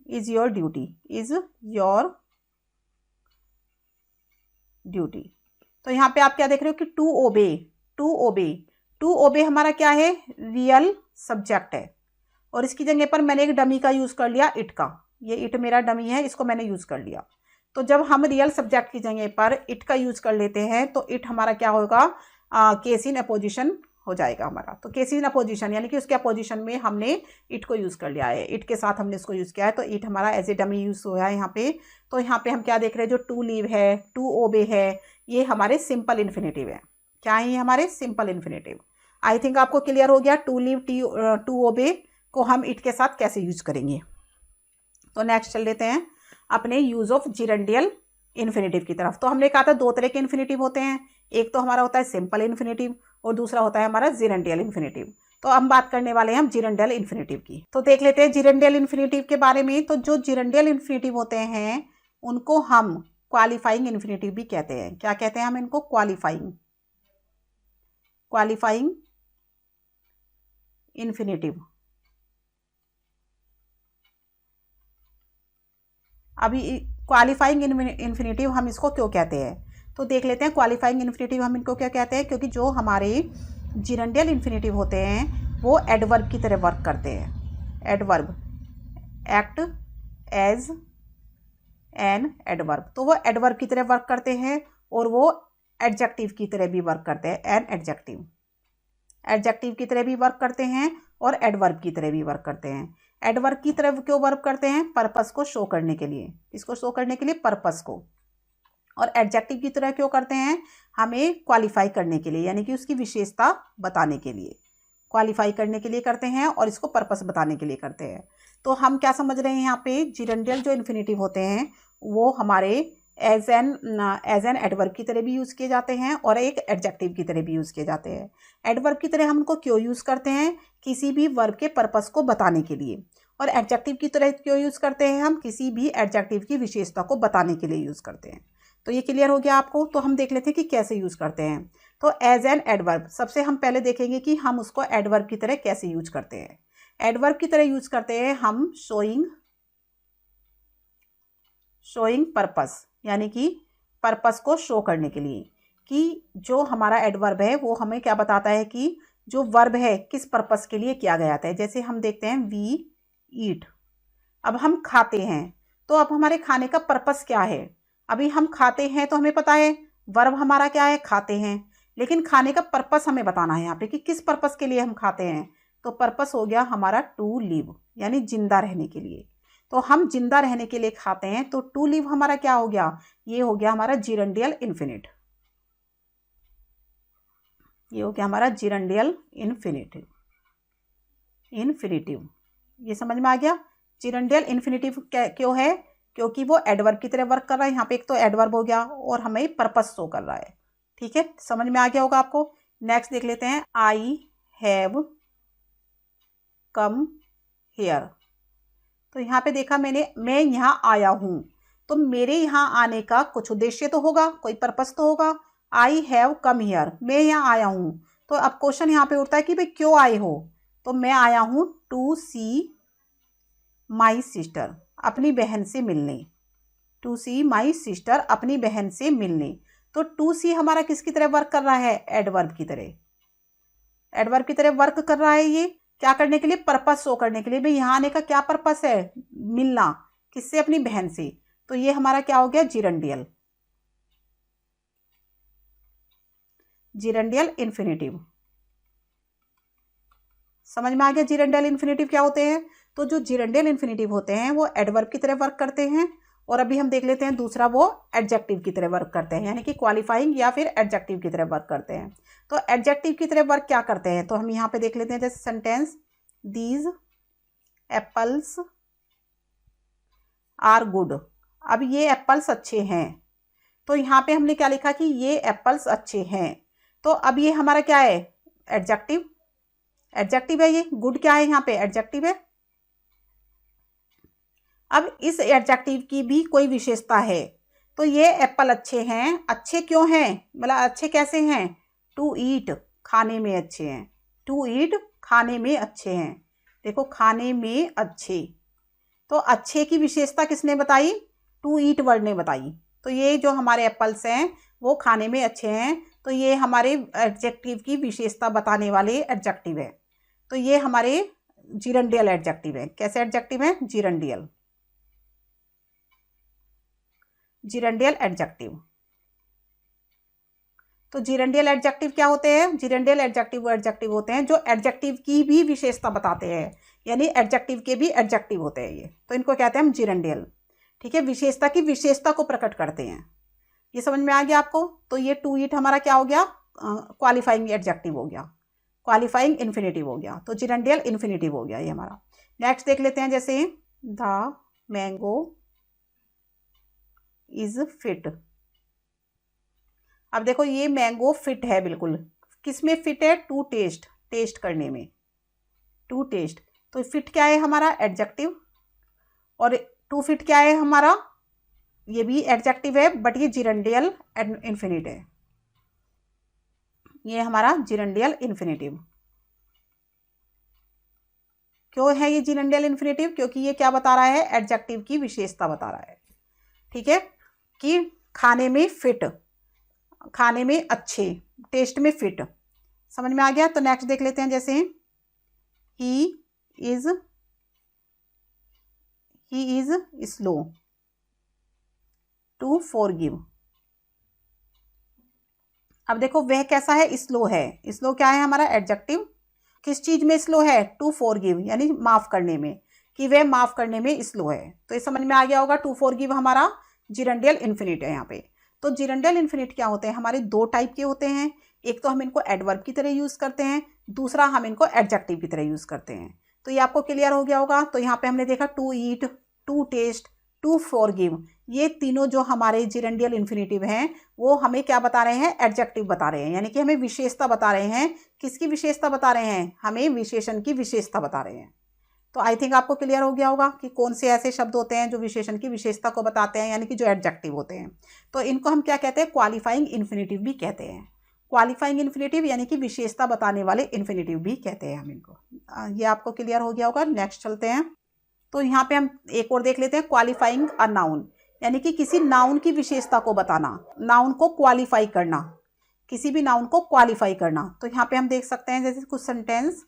is your duty, is your duty. तो यहाँ पे आप क्या देख रहे हो कि टू ओबे हमारा क्या है, रियल सब्जेक्ट है, और इसकी जगह पर मैंने एक डमी का यूज़ कर लिया, इट का। ये इट मेरा डमी है, इसको मैंने यूज़ कर लिया। तो जब हम रियल सब्जेक्ट की जगह पर इट का यूज़ कर लेते हैं तो इट हमारा क्या होगा, केस इन अपोजिशन हो जाएगा हमारा। तो केस इन अपोजिशन यानी कि उसके अपोजिशन में हमने इट को यूज़ कर लिया है, इट के साथ हमने इसको यूज़ किया है। तो इट हमारा एज ए डमी यूज़ हुआ है यहाँ पे। तो यहाँ पे हम क्या देख रहे हैं, जो टू लीव है, टू ओबे है, ये हमारे सिंपल इन्फिनेटिव है। क्या है ये हमारे सिंपल इन्फिनेटिव। आई थिंक आपको क्लियर हो गया, टू लीव, टू ओबे, को हम इट के साथ कैसे यूज करेंगे। तो नेक्स्ट चल लेते हैं अपने यूज ऑफ जिरेंडियल इन्फिनेटिव की तरफ। तो हमने कहा था दो तरह के इन्फिनेटिव होते हैं, एक तो हमारा होता है सिंपल इन्फिनेटिव और दूसरा होता है हमारा जिरेंडियल इन्फिनेटिव। तो हम बात करने वाले हैं हम जिरेंडियल इन्फिनेटिव की। तो देख लेते हैं जिरेंडियल इन्फिनेटिव के बारे में। तो जो जिरेंडियल इन्फिनेटिव होते हैं उनको हम क्वालिफाइंग इन्फिनेटिव भी कहते हैं। क्या कहते हैं हम इनको? Qualifying infinitive. अभी क्वालिफाइंग इन्फिनेटिव हम इसको क्यों कहते हैं, तो देख लेते हैं। क्वालिफाइंग इन्फिनेटिव हम इनको क्या कहते हैं, क्योंकि जो हमारे जिरेंडियल इन्फिनेटिव होते हैं वो एडवर्ब की तरह वर्क करते हैं। Adverb, act as an adverb. तो वो एडवर्ब की तरह वर्क करते हैं और वो एडजेक्टिव की तरह भी वर्क करते हैं। एन एडजेक्टिव, एडजेक्टिव की तरह भी वर्क करते हैं और एडवर्ब की तरह भी वर्क करते हैं। एडवर्ब की तरह क्यों वर्क करते हैं? पर्पस को शो करने के लिए। इसको शो करने के लिए, पर्पस को। और एडजेक्टिव की तरह क्यों करते हैं? हमें क्वालिफाई करने के लिए, यानी कि उसकी विशेषता बताने के लिए। क्वालिफाई करने के लिए करते हैं और इसको पर्पस बताने के लिए करते हैं। तो हम क्या समझ रहे हैं यहाँ पे, जिरेंडियल जो इन्फिनेटिव होते हैं वो हमारे एज एन एडवर्ब की तरह भी यूज़ किए जाते हैं और एक एडजेक्टिव की तरह भी यूज़ किए जाते हैं। एडवर्ब की तरह हम उनको क्यों यूज़ करते हैं? किसी भी वर्ब के पर्पस को बताने के लिए। और एडजेक्टिव की तरह क्यों यूज़ करते हैं? हम किसी भी एडजेक्टिव की विशेषता को बताने के लिए यूज़ करते हैं। तो ये क्लियर हो गया आपको। तो हम देख लेते हैं कि कैसे यूज़ करते हैं। तो एज एन एडवर्ब, सबसे हम पहले देखेंगे कि हम उसको एडवर्ब की तरह कैसे यूज करते हैं। एडवर्ब की तरह यूज करते हैं हम शोइंग पर्पस, यानी कि पर्पस को शो करने के लिए कि जो हमारा एडवर्ब है वो हमें क्या बताता है कि जो वर्ब है किस पर्पस के लिए किया गया था। जैसे हम देखते हैं वी ईट, अब हम खाते हैं, तो अब हमारे खाने का पर्पस क्या है? अभी हम खाते हैं तो हमें पता है वर्ब हमारा क्या है, खाते हैं, लेकिन खाने का पर्पस हमें बताना है यहाँ पे कि किस पर्पस के लिए हम खाते हैं। तो पर्पस हो गया हमारा टू लिव, यानी जिंदा रहने के लिए। तो हम जिंदा रहने के लिए खाते हैं, तो टू लिव हमारा क्या हो गया? ये हो गया हमारा जिरेंडियल इन्फिनिट। ये हो गया हमारा जिरेंडियल इन्फिनेटिव। ये समझ में आ गया। जिरेंडियल इन्फिनेटिव क्यों है? क्योंकि वो एडवर्ब की तरह वर्क कर रहा है। यहाँ पे एक तो एडवर्ब हो गया और हमें पर्पस शो कर रहा है। ठीक है, समझ में आ गया होगा आपको। नेक्स्ट देख लेते हैं, आई हैव कम हियर। तो यहाँ पे देखा मैंने, मैं यहाँ आया हूँ, तो मेरे यहाँ आने का कुछ उद्देश्य तो होगा, कोई पर्पस तो होगा। आई हैव कम हियर, मैं यहाँ आया हूँ। तो अब क्वेश्चन यहाँ पे उठता है कि भाई क्यों आए हो? तो मैं आया हूँ टू सी माई सिस्टर, अपनी बहन से मिलने। टू सी माई सिस्टर, अपनी बहन से मिलने। तो टू सी हमारा किसकी तरह वर्क कर रहा है? एडवर्ब की तरह। एडवर्ब की तरह वर्क कर रहा है। ये क्या करने के लिए? पर्पस शो करने के लिए। भाई यहाँ आने का क्या पर्पस है? मिलना। किससे? अपनी बहन से। तो ये हमारा क्या हो गया? जिरेंडियल इन्फिनेटिव। समझ में आ गया जिरेंडियल इन्फिनेटिव क्या होते हैं। तो जो जिरेंडियल इन्फिनेटिव होते हैं वो एडवर्ब की तरह वर्क करते हैं। और अभी हम देख लेते हैं दूसरा, वो एडजेक्टिव की तरह वर्क करते हैं, यानी कि क्वालिफाइंग या फिर एडजेक्टिव की तरह वर्क करते हैं। तो एडजेक्टिव की तरह वर्क क्या करते हैं? तो हम यहाँ पे देख लेते हैं, जैसे sentence, these apples are good. अब ये एप्पल्स अच्छे हैं, तो यहाँ पे हमने क्या लिखा कि ये एप्पल्स अच्छे हैं। तो अब ये हमारा क्या है? एडजेक्टिव है। ये गुड क्या है? यहाँ पे एडजेक्टिव है। अब इस एडजेक्टिव की भी कोई विशेषता है। तो ये एप्पल अच्छे हैं। अच्छे क्यों हैं? मतलब अच्छे कैसे हैं? टू ईट, खाने में अच्छे हैं। टू ईट, खाने में अच्छे हैं। देखो, खाने में अच्छे, तो अच्छे की विशेषता किसने बताई? टू ईट वर्ड ने बताई। तो ये जो हमारे एप्पल्स हैं वो खाने में अच्छे हैं, तो ये हमारे एडजेक्टिव की विशेषता बताने वाले एडजेक्टिव है। तो ये हमारे जिरेंडियल एडजेक्टिव है। कैसे एडजेक्टिव है? जिरेंडियल एडजेक्टिव। तो जिरेंडियल एडजेक्टिव क्या होते हैं? जिरेंडियल एडजेक्टिव वो एडजेक्टिव होते हैं जो एडजेक्टिव की भी विशेषता बताते हैं, यानी एडजेक्टिव के भी एडजेक्टिव होते हैं ये। तो इनको कहते हैं हम जिरेंडियल। ठीक है, विशेषता की विशेषता को प्रकट करते हैं। ये समझ में आ गया आपको। तो ये टू ईट हमारा क्या हो गया? क्वालिफाइंग एडजेक्टिव हो गया। क्वालिफाइंग इन्फिनेटिव हो गया, तो जिरेंडियल इन्फिनेटिव हो गया ये हमारा। नेक्स्ट देख लेते हैं, जैसे द मैंगो इज फिट। अब देखो ये मैंगो फिट है, बिल्कुल किस में फिट है, टू टेस्ट, टेस्ट करने में, टू टेस्ट। तो फिट क्या है हमारा, एडजेक्टिव, और टू फिट क्या है हमारा, ये भी एडजेक्टिव है बट ये जिरेंडियल इन्फिनिट है, ये हमारा जिरेंडियल इन्फिनेटिव। क्यों है ये जिरेंडियल इन्फिनेटिव, क्योंकि ये क्या बता रहा है, एडजेक्टिव की विशेषता बता रहा है, ठीक है, कि खाने में फिट, खाने में अच्छे, टेस्ट में फिट, समझ में आ गया। तो नेक्स्ट देख लेते हैं, जैसे he is slow to forgive. अब देखो वह कैसा है, स्लो है, स्लो क्या है हमारा, एडजेक्टिव, किस चीज में स्लो है, टू फॉरगिव यानी माफ करने में, कि वह माफ करने में स्लो है। तो ये समझ में आ गया होगा, टू फॉरगिव हमारा जिरेंडियल इन्फिनिट है यहाँ पे। तो जिरेंडियल इन्फिनिट क्या होते हैं, हमारे दो टाइप के होते हैं, एक तो हम इनको एडवर्ब की तरह यूज करते हैं, दूसरा हम इनको एडजेक्टिव की तरह यूज करते हैं। तो ये आपको क्लियर हो गया होगा। तो यहाँ पे हमने देखा to eat, to taste, to forgive, ये तीनों जो हमारे जिरेंडियल इन्फिनेटिव हैं वो हमें क्या बता रहे हैं, एडजेक्टिव बता रहे हैं, यानी कि हमें विशेषता बता रहे हैं। किसकी विशेषता बता रहे हैं, हमें विशेषण की विशेषता बता रहे हैं। तो आई थिंक आपको क्लियर हो गया होगा कि कौन से ऐसे शब्द होते हैं जो विशेषण की विशेषता को बताते हैं, यानी कि जो एडजेक्टिव होते हैं। तो इनको हम क्या कहते हैं, क्वालिफाइंग इन्फिनेटिव भी कहते हैं। क्वालिफाइंग इन्फिनेटिव यानी कि विशेषता बताने वाले इन्फिनेटिव भी कहते हैं हम इनको। ये आपको क्लियर हो गया होगा। नेक्स्ट चलते हैं, तो यहाँ पे हम एक और देख लेते हैं, क्वालिफाइंग अ नाउन, यानी कि किसी नाउन की विशेषता को बताना, नाउन को क्वालिफाई करना, किसी भी नाउन को क्वालिफाई करना। तो यहाँ पे हम देख सकते हैं, जैसे कुछ sentence,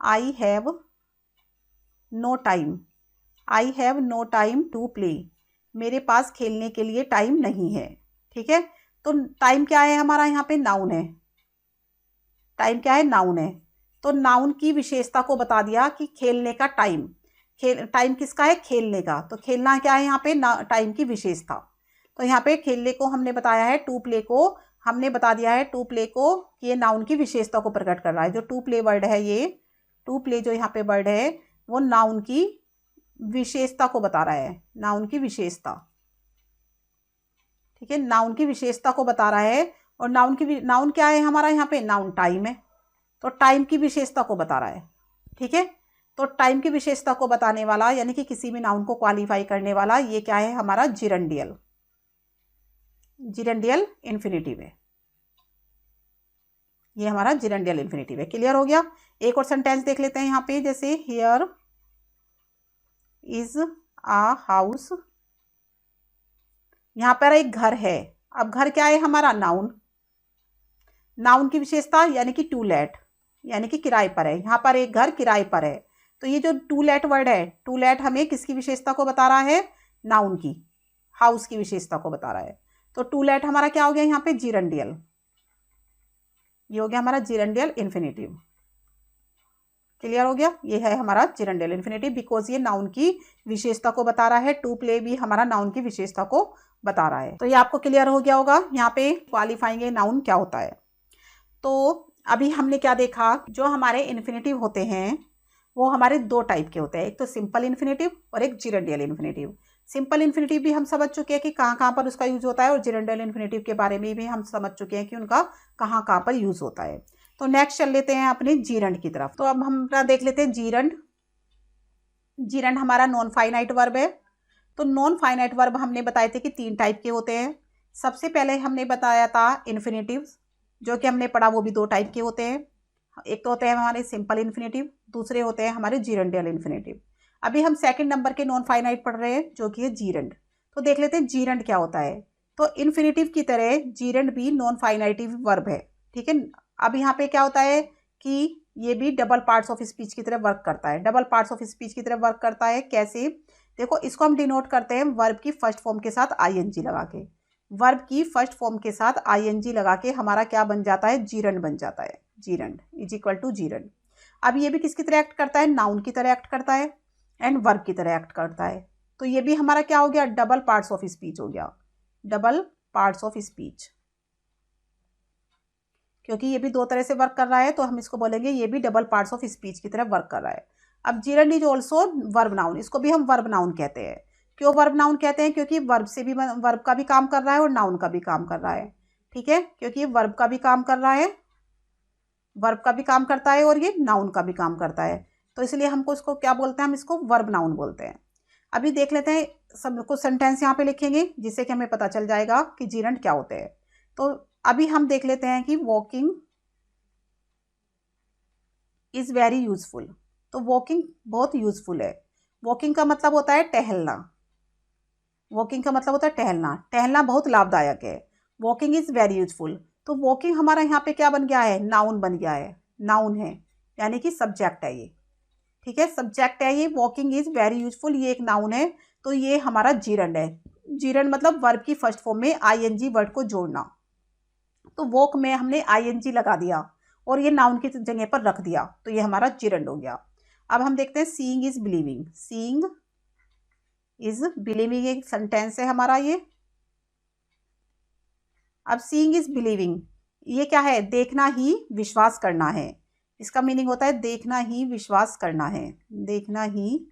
I have no time, I have no time to play, मेरे पास खेलने के लिए टाइम नहीं है, ठीक है। तो टाइम क्या है हमारा, यहाँ पे नाउन है, टाइम क्या है, नाउन है। तो नाउन की विशेषता को बता दिया कि खेलने का टाइम, टाइम किसका है, खेलने का। तो खेलना क्या है यहाँ पे, टाइम की विशेषता। तो यहाँ पे खेलने को हमने बताया है, टू प्ले को हमने बता दिया है, टू प्ले को कि ये नाउन की विशेषता को प्रकट कर रहा है। जो टू प्ले वर्ड है, ये टू प्ले जो यहाँ पे वर्ड है वो नाउन की विशेषता को बता रहा है, नाउन की विशेषता, ठीक है, नाउन की विशेषता को बता रहा है। और नाउन क्या है हमारा, यहाँ पे नाउन टाइम है, तो टाइम की विशेषता को बता रहा है, ठीक है। तो टाइम की विशेषता को बताने वाला यानी कि किसी भी नाउन को क्वालिफाई करने वाला, ये क्या है हमारा, जिरेंडियल इन्फिनेटिव है, ये हमारा जिरेंडियल इन्फिनेटिव है। क्लियर हो गया। एक और सेंटेंस देख लेते हैं यहाँ पे, जैसे हियर इज आ हाउस, यहाँ पर एक घर है। अब घर क्या है हमारा, नाउन, नाउन की विशेषता यानी कि टू लेट, यानी कि किराए पर है, यहाँ पर एक घर किराए पर है। तो ये जो टू लेट वर्ड है, टू लेट हमें किसकी विशेषता को बता रहा है, नाउन की, हाउस की विशेषता को बता रहा है। तो टू लेट हमारा क्या हो गया यहाँ पे, जिरेंडियल, ये हो गया हमारा जिरेंडियल इन्फिनेटिव। क्लियर हो गया, ये है हमारा जिरेंडियल इन्फिनेटिव, बिकॉज ये नाउन की विशेषता को बता रहा है। टू प्ले भी हमारा नाउन की विशेषता को बता रहा है। तो ये आपको क्लियर हो गया होगा यहाँ पे क्वालिफाइंग ए नाउन क्या होता है। तो अभी हमने क्या देखा, जो हमारे इन्फिनेटिव होते हैं वो हमारे दो टाइप के होते हैं, एक तो सिंपल इन्फिनेटिव और एक जिरेंडियल इन्फिनेटिव। सिंपल इन्फिनेटिव भी हम समझ चुके हैं कि कहाँ कहाँ पर उसका यूज होता है, और जिरेंडियल इन्फिनेटिव के बारे में भी हम समझ चुके हैं कि उनका कहाँ कहाँ पर यूज होता है। तो नेक्स्ट चल लेते हैं अपने जीरंड की तरफ। तो अब हम देख लेते हैं जीरंड। जीरंड हमारा नॉन फाइनाइट वर्ब है। तो नॉन फाइनाइट वर्ब हमने बताए थे कि तीन टाइप के होते हैं। सबसे पहले हमने बताया था इन्फिनेटिव, जो कि हमने पढ़ा वो भी दो टाइप के होते हैं, एक तो होते हैं हमारे सिंपल इन्फिनेटिव, दूसरे होते हैं हमारे जिरेंडियल इन्फिनेटिव। अभी हम सेकंड नंबर के नॉन फाइनाइट पढ़ रहे हैं जो कि है जीरंड। तो देख लेते हैं जीरंड क्या होता है। तो इन्फिनेटिव की तरह जीरंड भी नॉन फाइनाइटिव वर्ब है, ठीक है। अब यहाँ पे क्या होता है कि ये भी डबल पार्ट्स ऑफ स्पीच की तरह वर्क करता है। डबल पार्ट्स ऑफ स्पीच की तरह वर्क करता है कैसे, देखो इसको हम डिनोट करते हैं वर्ब की फर्स्ट फॉर्म के साथ आईएनजी लगा के। वर्ब की फर्स्ट फॉर्म के साथ आईएनजी लगा के हमारा क्या बन जाता है, जीरंड बन जाता है। Gerund is equal to gerund. अब ये भी किसकी तरह एक्ट करता है, नाउन की तरह एक्ट करता है एंड वर्ब की तरह एक्ट करता है। तो ये भी हमारा क्या हो गया, डबल पार्ट्स ऑफ स्पीच हो गया, डबल पार्ट्स ऑफ स्पीच। क्योंकि ये भी दो तरह से वर्क कर रहा है, तो हम इसको बोलेंगे ये भी डबल पार्ट्स ऑफ स्पीच की तरह वर्क कर रहा है। अब gerund is also verb noun, इसको भी हम वर्ब नाउन कहते हैं। क्यों वर्ब नाउन कहते हैं? क्योंकि वर्ब से भी वर्ब का भी काम कर रहा है और नाउन का भी काम कर रहा है। ठीक है, क्योंकि ये वर्ब का भी काम कर रहा है, वर्ब का भी काम करता है और ये नाउन का भी काम करता है, तो इसलिए हमको इसको क्या बोलते हैं? हम इसको वर्ब नाउन बोलते हैं। अभी देख लेते हैं, सब कुछ सेंटेंस यहाँ पे लिखेंगे जिससे कि हमें पता चल जाएगा कि जीरंड क्या होते हैं। तो अभी हम देख लेते हैं कि वॉकिंग इज़ वेरी यूजफुल। तो वॉकिंग बहुत यूजफुल है। वॉकिंग का मतलब होता है टहलना। वॉकिंग का मतलब होता है टहलना, टहलना बहुत लाभदायक है। Walking is very useful. तो वॉकिंग हमारा यहाँ पे क्या बन गया है? नाउन बन गया है, नाउन है, यानी कि सब्जेक्ट है ये। ठीक है, सब्जेक्ट है ये। वॉकिंग इज़ वेरी यूजफुल, ये एक नाउन है, तो ये हमारा जीरंड है। जीरंड मतलब वर्ब की फर्स्ट फॉर्म में आईएनजी वर्ड को जोड़ना। तो वॉक में हमने आईएनजी लगा दिया और ये नाउन की जगह पर रख दिया, तो ये हमारा जीरंड हो गया। अब हम देखते हैं seeing is believing. Seeing is believing एक सेंटेंस है हमारा ये। अब सीइंग इज बिलीविंग ये क्या है? देखना ही विश्वास करना है। इसका मीनिंग होता है देखना ही विश्वास करना है, देखना ही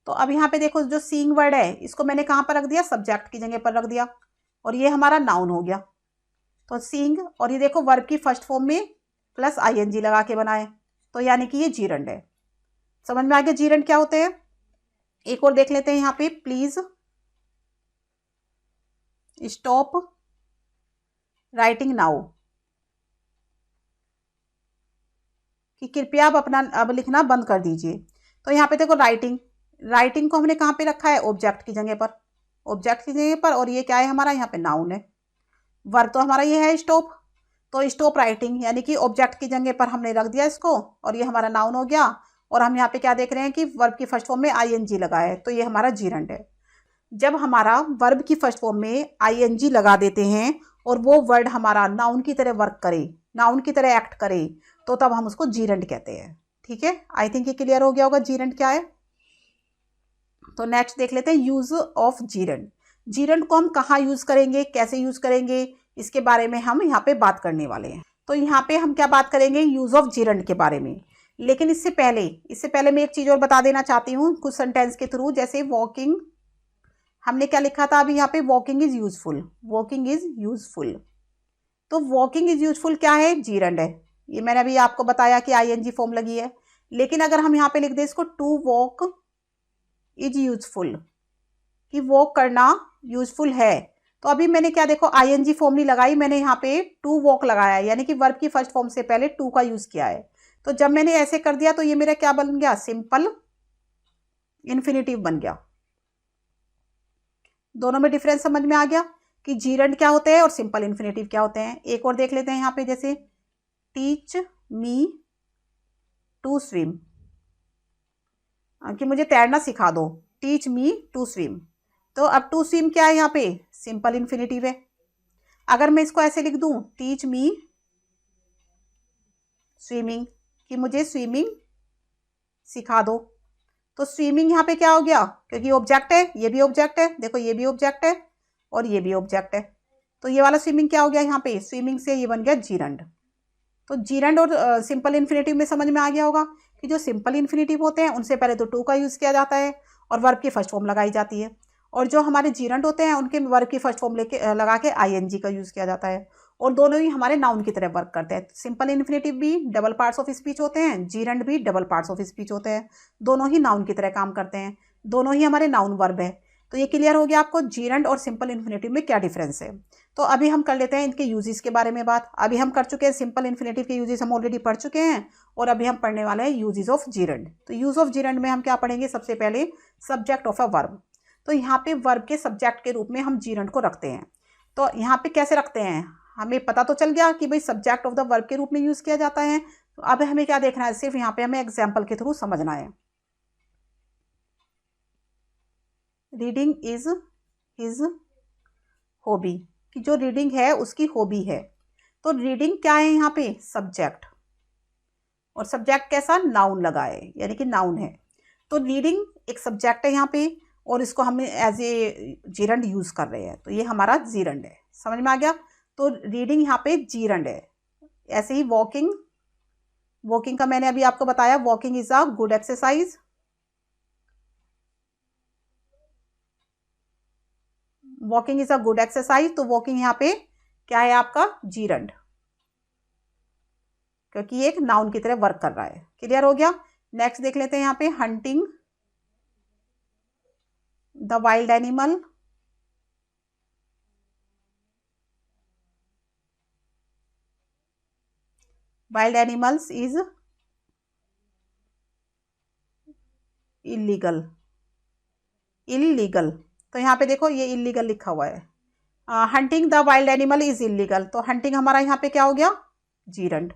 तो अब यहाँ पे देखो, जो सीइंग वर्ड है इसको मैंने कहाँ पर रख दिया? सब्जेक्ट की जगह पर रख दिया, और ये हमारा नाउन हो गया। तो सीइंग, और ये देखो वर्ब की फर्स्ट फॉर्म में प्लस आईएनजी लगा के बनाए, तो यानी कि ये जीरंड है। समझ में आ गया जीरंड क्या होते हैं? एक और देख लेते हैं यहाँ पे, प्लीज स्टॉप राइटिंग नाउ, कि कृपया आप अपना अब लिखना बंद कर दीजिए। तो यहाँ पे देखो राइटिंग, राइटिंग को हमने कहाँ पे रखा है? ऑब्जेक्ट की जगह पर, ऑब्जेक्ट की जगह पर, और ये क्या है हमारा? यहाँ पे नाउन है। वर्ब तो हमारा ये है स्टॉप, तो स्टॉप राइटिंग यानी कि ऑब्जेक्ट की जगह पर हमने रख दिया इसको, और ये हमारा नाउन हो गया। और हम यहाँ पे क्या देख रहे हैं कि वर्ब की फर्स्ट फॉर्म में आईएनजी लगा है, तो ये हमारा जीरंड है। जब हमारा वर्ब की फर्स्ट फॉर्म में आईएनजी लगा देते हैं और वो वर्ड हमारा नाउन की तरह वर्क करे, नाउन की तरह एक्ट करे, तो तब हम उसको जीरंड कहते हैं। ठीक है, आई थिंक ये क्लियर हो गया होगा जीरंड क्या है। तो नेक्स्ट देख लेते हैं यूज ऑफ जीरंड। जीरंड को हम कहाँ यूज करेंगे, कैसे यूज करेंगे, इसके बारे में हम यहाँ पे बात करने वाले हैं। तो यहाँ पे हम क्या बात करेंगे? यूज ऑफ जीरंड के बारे में। लेकिन इससे पहले मैं एक चीज और बता देना चाहती हूँ कुछ सेंटेंस के थ्रू। जैसे वॉकिंग, हमने क्या लिखा था अभी यहाँ पे? Walking is useful, walking is useful. तो वॉकिंग इज यूजफुल क्या है? जीरंड है। ये मैंने अभी आपको बताया कि आईएनजी फॉर्म लगी है। लेकिन अगर हम यहाँ पे लिख दें इसको, टू वॉक इज यूजफुल, कि वॉक करना यूजफुल है, तो अभी मैंने क्या देखो आईएनजी फॉर्म नहीं लगाई, मैंने यहाँ पे टू वॉक लगाया है, यानी कि वर्ब की फर्स्ट फॉर्म से पहले टू का यूज किया है। तो जब मैंने ऐसे कर दिया तो ये मेरा क्या बन गया? सिंपल इन्फिनेटिव बन गया। दोनों में डिफरेंस समझ में आ गया कि जीरंड क्या होते हैं और सिंपल इन्फिनेटिव क्या होते हैं। एक और देख लेते हैं यहाँ पे, जैसे टीच मी टू स्विम, कि मुझे तैरना सिखा दो, टीच मी टू स्विम। तो अब टू स्विम क्या है यहाँ पे? सिंपल इन्फिनेटिव है। अगर मैं इसको ऐसे लिख दूं, टीच मी स्विमिंग, कि मुझे स्विमिंग सिखा दो, तो स्विमिंग यहाँ पे क्या हो गया? क्योंकि ऑब्जेक्ट है, ये भी ऑब्जेक्ट है, देखो ये भी ऑब्जेक्ट है और ये भी ऑब्जेक्ट है, तो ये वाला स्विमिंग क्या हो गया यहाँ पे? स्विमिंग से ये बन गया जीरंड। तो जीरंड और सिंपल इन्फिनेटिव में समझ में आ गया होगा कि जो सिंपल इन्फिनेटिव होते हैं उनसे पहले तो टू का यूज़ किया जाता है और वर्ब की फर्स्ट फॉर्म लगाई जाती है, और जो हमारे जीरंड होते हैं उनके वर्ब की फर्स्ट फॉर्म लेके लगा के आईएनजी का यूज़ किया जाता है, और दोनों ही हमारे नाउन की तरह वर्क करते हैं। सिंपल इन्फिनेटिव भी डबल पार्ट्स ऑफ स्पीच होते हैं, जीरंड भी डबल पार्ट्स ऑफ स्पीच होते हैं, दोनों ही नाउन की तरह काम करते हैं, दोनों ही हमारे नाउन वर्ब है। तो ये क्लियर हो गया आपको जीरंड और सिंपल इन्फिनेटिव में क्या डिफरेंस है। तो अभी हम कर लेते हैं इनके यूजेस के बारे में बात। अभी हम कर चुके हैं सिंपल इन्फिनेटिव के यूजेस, हम ऑलरेडी पढ़ चुके हैं, और अभी हम पढ़ने वाले हैं यूजेस ऑफ जीरंड। तो यूज ऑफ जीरंड में हम क्या पढ़ेंगे? सबसे पहले सब्जेक्ट ऑफ अ वर्ब। तो यहाँ पे वर्ब के सब्जेक्ट के रूप में हम जीरंड को रखते हैं। तो यहाँ पे कैसे रखते हैं? हमें पता तो चल गया कि भाई सब्जेक्ट ऑफ द वर्ब के रूप में यूज़ किया जाता है। तो अब हमें क्या देखना है? सिर्फ यहाँ पे हमें एग्जाम्पल के थ्रू समझना है। रीडिंग इज हिज हॉबी, कि जो रीडिंग है उसकी हॉबी है। तो रीडिंग क्या है यहाँ पे? सब्जेक्ट, और सब्जेक्ट कैसा? नाउन लगा है, यानी कि नाउन है। तो रीडिंग एक सब्जेक्ट है यहाँ पे, और इसको हम एज ए जीरंड यूज़ कर रहे हैं, तो ये हमारा जीरंड है। समझ में आ गया? तो रीडिंग यहाँ पे जीरंड है। ऐसे ही वॉकिंग, वॉकिंग का मैंने अभी आपको बताया, walking is a good exercise. Walking is a good exercise, तो वॉकिंग यहाँ पे क्या है आपका? जीरंड, क्योंकि ये एक नाउन की तरह वर्क कर रहा है। क्लियर हो गया? नेक्स्ट देख लेते हैं यहाँ पे, hunting the wild animal. Wild animals is illegal. Illegal, तो यहाँ पे देखो ये इलीगल लिखा हुआ है। Hunting the wild animal is illegal, तो हंटिंग हमारा यहाँ पे क्या हो गया? जीरंड।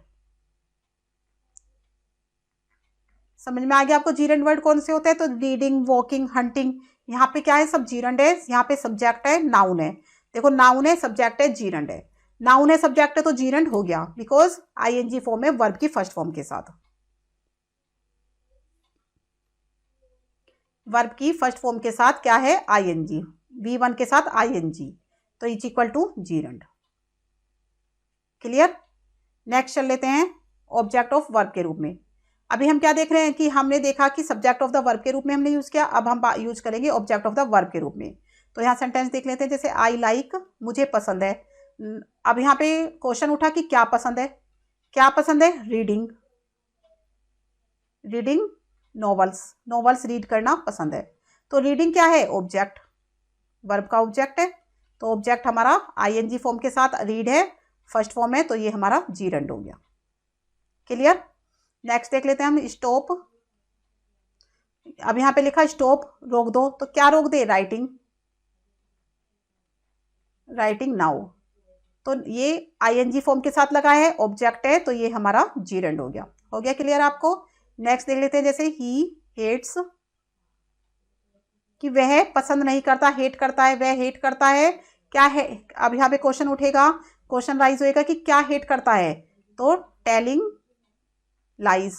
समझ में आ गया आपको जीरंड वर्ड कौन से होते हैं? तो रीडिंग, वॉकिंग, हंटिंग, यहाँ पे क्या है? सब जीरंड है। यहाँ पे सब्जेक्ट है, नाउन है। देखो नाउन है, सब्जेक्ट है, जीरंड है। नाउन है, सब्जेक्ट है, तो जीरंड हो गया, बिकॉज आईएनजी फॉर्म है वर्ब की फर्स्ट फॉर्म के साथ। वर्ब की फर्स्ट फॉर्म के साथ क्या है? आईएनजी, V1 के साथ आईएनजी, तो is equal to gerund. Clear? Next चल लेते हैं ऑब्जेक्ट ऑफ वर्ब के रूप में। अभी हम क्या देख रहे हैं कि हमने देखा कि सब्जेक्ट ऑफ द वर्ब के रूप में हमने यूज किया, अब हम यूज करेंगे ऑब्जेक्ट ऑफ द वर्ब के रूप में। तो यहाँ सेंटेंस देख लेते हैं, जैसे आई लाइक, मुझे पसंद है। अब यहाँ पे क्वेश्चन उठा कि क्या पसंद है? क्या पसंद है? Reading. Reading novels, novels read करना पसंद है। तो रीडिंग क्या है? ऑब्जेक्ट, वर्ब का ऑब्जेक्ट है। तो ऑब्जेक्ट हमारा आईएनजी फॉर्म के साथ रीड है, फर्स्ट फॉर्म है, तो ये हमारा जीरंड हो गया। क्लियर? नेक्स्ट देख लेते हैं हम, स्टॉप। अब यहाँ पे लिखा स्टॉप, रोक दो, तो क्या रोक दे? राइटिंग। राइटिंग नाउ, तो ये आईएनजी फॉर्म के साथ लगा है, ऑब्जेक्ट है, तो ये हमारा जीरंड हो गया। हो गया क्लियर आपको? नेक्स्ट देख लेते हैं, जैसे ही हेट्स, कि वह पसंद नहीं करता, हेट करता है, वह हेट करता है। क्या है? अब यहाँ पे क्वेश्चन उठेगा, क्वेश्चन राइज होएगा कि क्या हेट करता है? तो टेलिंग लाइज,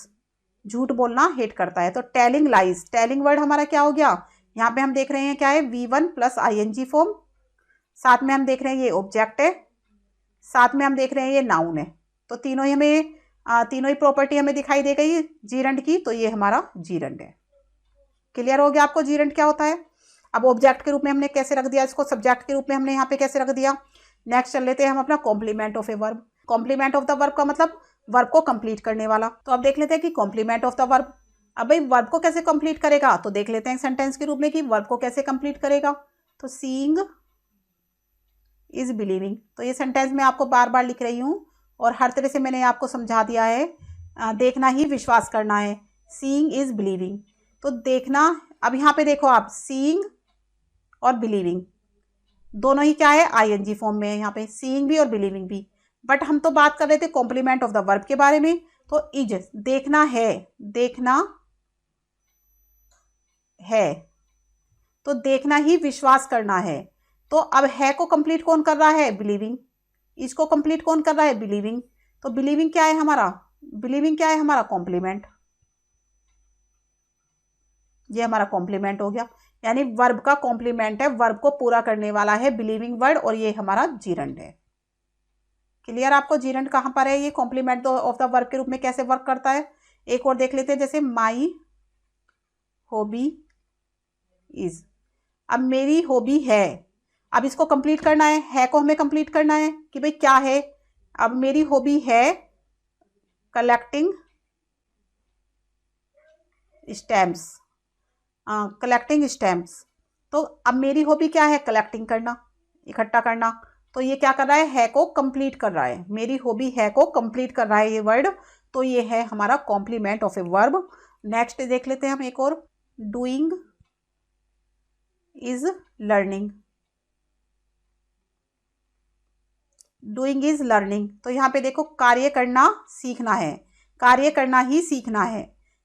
झूठ बोलना हेट करता है, तो टेलिंग लाइज। टेलिंग वर्ड हमारा क्या हो गया? यहाँ पे हम देख रहे हैं क्या है? V1 प्लस आईएनजी फॉर्म, साथ में हम देख रहे हैं ये ऑब्जेक्ट है, साथ में हम देख रहे हैं ये नाउन है। तो तीनों ही हमें तीनों ही प्रॉपर्टी हमें दिखाई दे गई जीरंड की, तो ये हमारा जीरंड है। क्लियर हो गया आपको जीरंड क्या होता है? अब ऑब्जेक्ट के रूप में हमने कैसे रख दिया इसको, सब्जेक्ट के रूप में हमने यहाँ पे कैसे रख दिया। नेक्स्ट चल लेते हैं हम अपना complement of a verb. Complement of the verb का मतलब वर्ब को कंप्लीट करने वाला। तो अब देख लेते हैं कि कॉम्प्लीमेंट ऑफ द वर्ब, अब भाई वर्ब को कैसे कंप्लीट करेगा, तो देख लेते हैं सेंटेंस के रूप में कि वर्ब को कैसे कंप्लीट करेगा। तो सीइंग इज बिलीविंग, तो ये सेंटेंस मैं आपको बार बार लिख रही हूँ और हर तरह से मैंने आपको समझा दिया है, देखना ही विश्वास करना है। सीइंग इज बिलीविंग, तो देखना। अब यहाँ पे देखो आप, सीइंग और बिलीविंग दोनों ही क्या है? आईएनजी फॉर्म में है, यहाँ पे सीइंग भी और बिलीविंग भी। बट हम तो बात कर रहे थे कॉम्प्लीमेंट ऑफ द वर्ब के बारे में। तो इज, देखना है, देखना है, तो देखना ही विश्वास करना है। तो अब है को कंप्लीट कौन कर रहा है? बिलीविंग। इसको कंप्लीट कौन कर रहा है? बिलीविंग। तो बिलीविंग क्या है हमारा? बिलीविंग क्या है हमारा? कॉम्प्लीमेंट। ये हमारा कॉम्प्लीमेंट हो गया, यानी वर्ब का कॉम्प्लीमेंट है, वर्ब को पूरा करने वाला है बिलीविंग वर्ड, और ये हमारा जीरंड है। क्लियर आपको जीरंड कहाँ पर है? ये कॉम्प्लीमेंट ऑफ द वर्ब के रूप में कैसे वर्क करता है। एक और देख लेते हैं, जैसे माई हॉबी इज। अब मेरी हॉबी है, अब इसको कंप्लीट करना है को हमें कंप्लीट करना है कि भाई क्या है। अब मेरी हॉबी है कलेक्टिंग स्टैम्प्स, कलेक्टिंग स्टैम्प्स। तो अब मेरी हॉबी क्या है? कलेक्टिंग करना, इकट्ठा करना। तो ये क्या कर रहा है को कंप्लीट कर रहा है, मेरी हॉबी है को कंप्लीट कर रहा है ये वर्ड, तो ये है हमारा complement of a verb. Next देख लेते हैं हम एक और, doing is learning. Doing is learning, तो यहाँ पे देखो कार्य करना सीखना है, कार्य करना ही सीखना है,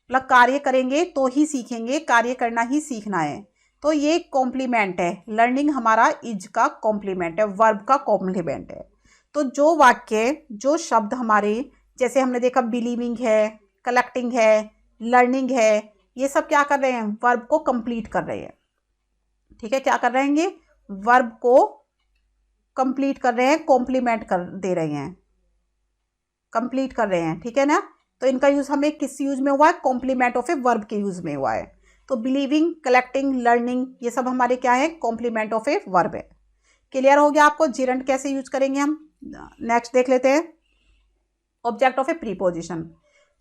मतलब कार्य करेंगे तो ही सीखेंगे, कार्य करना ही सीखना है। तो ये कॉम्प्लीमेंट है, लर्निंग हमारा इज का कॉम्प्लीमेंट है, वर्ब का कॉम्प्लीमेंट है। तो जो वाक्य, जो शब्द हमारे, जैसे हमने देखा बिलीविंग है, कलेक्टिंग है, लर्निंग है, ये सब क्या कर रहे हैं? वर्ब को कंप्लीट कर रहे हैं। ठीक है, क्या कर रहे हैं ये, वर्ब को कंप्लीट कर रहे हैं, कॉम्प्लीमेंट कर दे रहे हैं, कंप्लीट कर रहे हैं, ठीक है ना। तो इनका यूज हमें किस यूज में हुआ है, कॉम्प्लीमेंट ऑफ ए वर्ब के यूज में हुआ है। तो बिलीविंग, कलेक्टिंग, लर्निंग, ये सब हमारे क्या है, कॉम्प्लीमेंट ऑफ ए वर्ब है। क्लियर हो गया आपको जीरंड कैसे यूज करेंगे हम। नेक्स्ट देख लेते हैं, ऑब्जेक्ट ऑफ ए प्रीपोजिशन।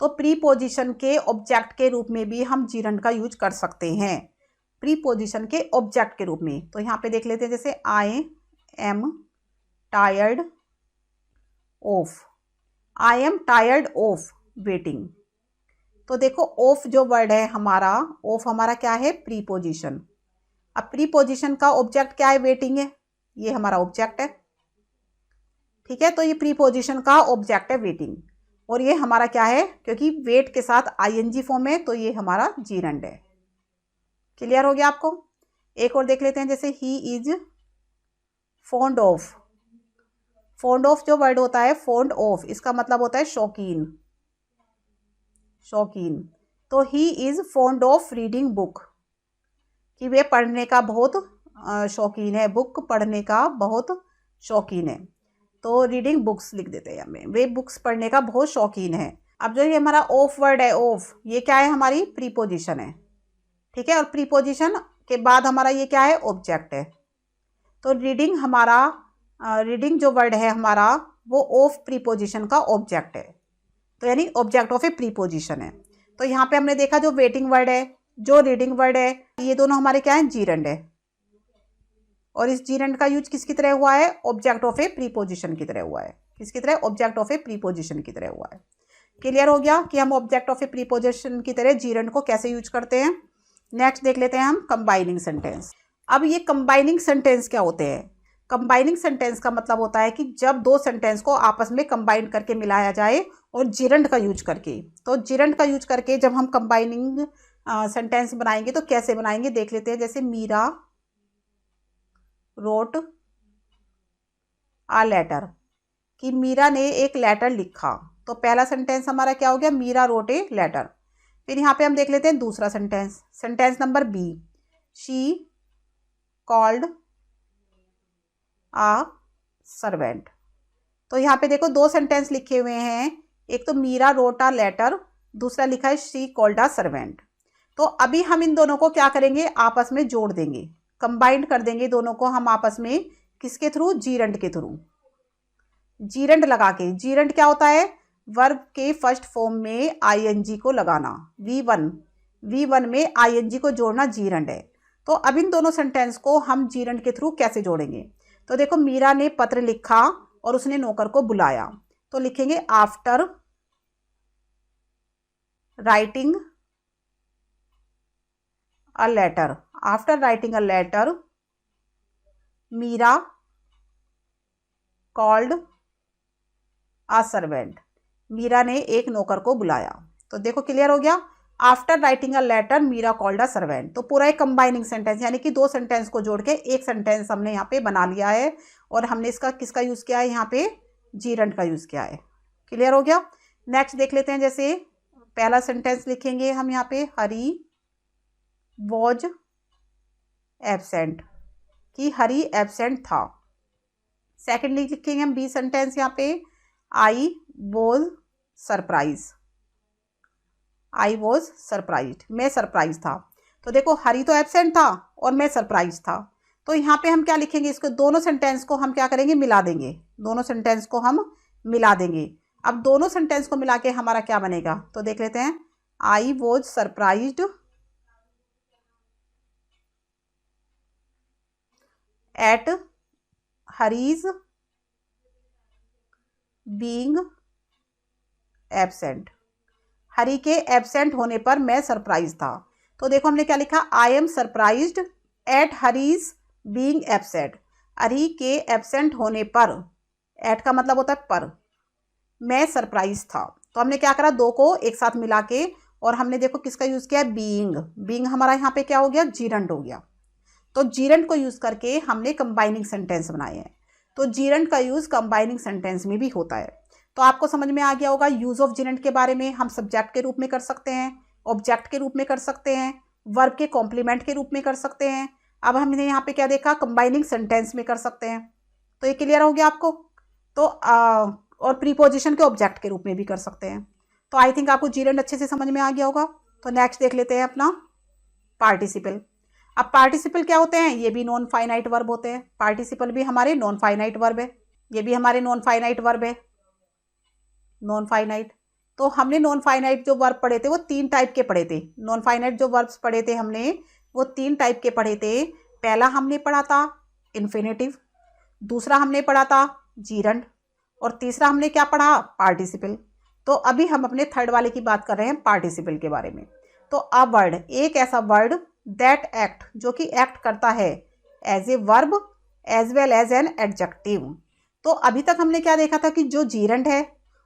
तो प्रीपोजिशन के ऑब्जेक्ट के रूप में भी हम जीरंड का यूज कर सकते हैं, प्रीपोजिशन के ऑब्जेक्ट के रूप में। तो यहाँ पे देख लेते हैं, जैसे I am tired of, I am tired of waiting. तो देखो ऑफ जो वर्ड है हमारा, ऑफ हमारा क्या है, प्रीपोजिशन। अब प्रीपोजिशन का ऑब्जेक्ट क्या है, वेटिंग है, ये हमारा ऑब्जेक्ट है, ठीक है। तो ये प्रीपोजिशन का ऑब्जेक्ट है वेटिंग, और ये हमारा क्या है, क्योंकि वेट के साथ आईएनजी फॉर्म है तो ये हमारा जीरंड है। क्लियर हो गया आपको। एक और देख लेते हैं, जैसे he is fond of. Fond of जो वर्ड होता है, फॉन्ड ऑफ, इसका मतलब होता है शौकीन, शौकीन। तो he is fond of reading book, कि वे पढ़ने का बहुत शौकीन है, बुक पढ़ने का बहुत शौकीन है। तो रीडिंग बुक्स लिख देते हैं हमें, वे बुक्स पढ़ने का बहुत शौकीन है। अब जो ये हमारा ऑफ वर्ड है, ऑफ, ये क्या है, हमारी प्रीपोजिशन है, ठीक है। और प्रीपोजिशन के बाद हमारा ये क्या है, ऑब्जेक्ट है। तो रीडिंग हमारा, रीडिंग जो वर्ड है हमारा, वो ऑफ प्रीपोजिशन का ऑब्जेक्ट है, तो यानी ऑब्जेक्ट ऑफ ए प्रीपोजिशन है। तो यहाँ पे हमने देखा जो वेटिंग वर्ड है, जो रीडिंग वर्ड है, ये दोनों हमारे क्या है, जीरंड है। और इस जीरंड का यूज किसकी तरह हुआ है, ऑब्जेक्ट ऑफ ए प्रीपोजिशन की तरह हुआ है। किसकी तरह, ऑब्जेक्ट ऑफ ए प्रीपोजिशन की तरह हुआ है। क्लियर हो गया कि हम ऑब्जेक्ट ऑफ ए प्रीपोजिशन की तरह जीरंड को कैसे यूज करते हैं। नेक्स्ट देख लेते हैं हम कंबाइनिंग सेंटेंस। अब ये कंबाइनिंग सेंटेंस क्या होते हैं। कंबाइनिंग सेंटेंस का मतलब होता है कि जब दो सेंटेंस को आपस में कंबाइन करके मिलाया जाए और जीरंड का यूज करके। तो जीरंड का यूज करके जब हम कंबाइनिंग सेंटेंस बनाएंगे तो कैसे बनाएंगे देख लेते हैं। जैसे मीरा रोट आ लेटर, कि मीरा ने एक लेटर लिखा। तो पहला सेंटेंस हमारा क्या हो गया, मीरा रोट ए लेटर। फिर यहाँ पे हम देख लेते हैं दूसरा sentence, sentence number B, she called a servant. तो यहाँ पे देखो दो सेंटेंस लिखे हुए हैं, एक तो मीरा रोट आ लेटर, दूसरा लिखा है शी कॉल्ड आ सर्वेंट। तो अभी हम इन दोनों को क्या करेंगे, आपस में जोड़ देंगे, कंबाइंड कर देंगे दोनों को हम आपस में, किसके थ्रू, जीरंड के थ्रू। जीरंड लगा के, जीरंड क्या होता है, वर्ब के फर्स्ट फॉर्म में आईएनजी को लगाना, V1 में आईएनजी को जोड़ना जीरंड है। तो अब इन दोनों सेंटेंस को हम जीरंड के थ्रू कैसे जोड़ेंगे। तो देखो मीरा ने पत्र लिखा और उसने नौकर को बुलाया, तो लिखेंगे after writing a letter, after writing a letter Meera called a servant, Meera ने एक नौकर को बुलाया। तो देखो क्लियर हो गया, after writing a letter Meera called a servant. तो पूरा एक कंबाइनिंग सेंटेंस, यानी कि दो सेंटेंस को जोड़ के एक सेंटेंस हमने यहाँ पे बना लिया है, और हमने इसका किसका यूज किया है, यहाँ पे जीरंड का यूज किया है। क्लियर हो गया। नेक्स्ट देख लेते हैं, जैसे पहला सेंटेंस लिखेंगे हम यहाँ पे, हरी वॉज एब्सेंट, कि हरी एब्सेंट था। सेकेंडली लिखेंगे हम बी सेंटेंस यहाँ पे, I was surprise, I was surprise, मैं सरप्राइज था। तो देखो हरी तो एब्सेंट था और मैं सरप्राइज था। तो यहाँ पे हम क्या लिखेंगे, इसको दोनों सेंटेंस को हम क्या करेंगे, मिला देंगे, दोनों सेंटेंस को हम मिला देंगे। अब दोनों सेंटेंस को मिला के हमारा क्या बनेगा, तो देख लेते हैं, I was surprised at Hari's being absent, Hari के एब्सेंट होने पर मैं सरप्राइज था। तो देखो हमने क्या लिखा, I am surprised at Hari's being absent, Hari के एब्सेंट होने पर, एट का मतलब होता है पर, मैं सरप्राइज था। तो हमने क्या करा, दो को एक साथ मिला के, और हमने देखो किसका यूज किया, बीइंग, बीइंग हमारा यहाँ पे क्या हो गया, जीरंड हो गया। तो जीरंड को यूज करके हमने कंबाइनिंग सेंटेंस बनाए हैं। तो जीरंड का यूज कंबाइनिंग सेंटेंस में भी होता है। तो आपको समझ में आ गया होगा यूज ऑफ जीरंड के बारे में। हम सब्जेक्ट के रूप में कर सकते हैं, ऑब्जेक्ट के रूप में कर सकते हैं, वर्ब के कॉम्प्लीमेंट के रूप में कर सकते हैं, अब हमने यहाँ पे क्या देखा, कंबाइनिंग सेंटेंस में कर सकते हैं, तो ये क्लियर हो गया आपको। तो और प्रीपोजिशन के ऑब्जेक्ट के रूप में भी कर सकते हैं। तो आई थिंक आपको जीरेंड अच्छे से समझ में आ गया होगा। तो नेक्स्ट देख लेते हैं अपना पार्टिसिपल। अब पार्टिसिपल क्या होते हैं, ये भी नॉन फाइनाइट वर्ब होते हैं। पार्टिसिपल भी हमारे नॉन फाइनाइट वर्ब है, ये भी हमारे नॉन फाइनाइट वर्ब है, नॉन फाइनाइट। तो हमने नॉन फाइनाइट जो वर्ब पढ़े थे वो 3 टाइप के पढ़े थे। नॉन फाइनाइट जो वर्ब्स पढ़े थे हमने वो 3 टाइप के पढ़े थे। पहला हमने पढ़ा था इन्फिनेटिव, दूसरा हमने पढ़ा था जीरंड, और तीसरा हमने क्या पढ़ा, पार्टिसिपल। तो अभी हम अपने थर्ड वाले की बात कर रहे हैं, पार्टिसिपल के बारे में। तो अ वर्ड, एक ऐसा वर्ड दैट एक्ट, जो कि एक्ट करता है as a verb as well as an adjective. तो अभी तक हमने क्या देखा था कि जो जीरंड है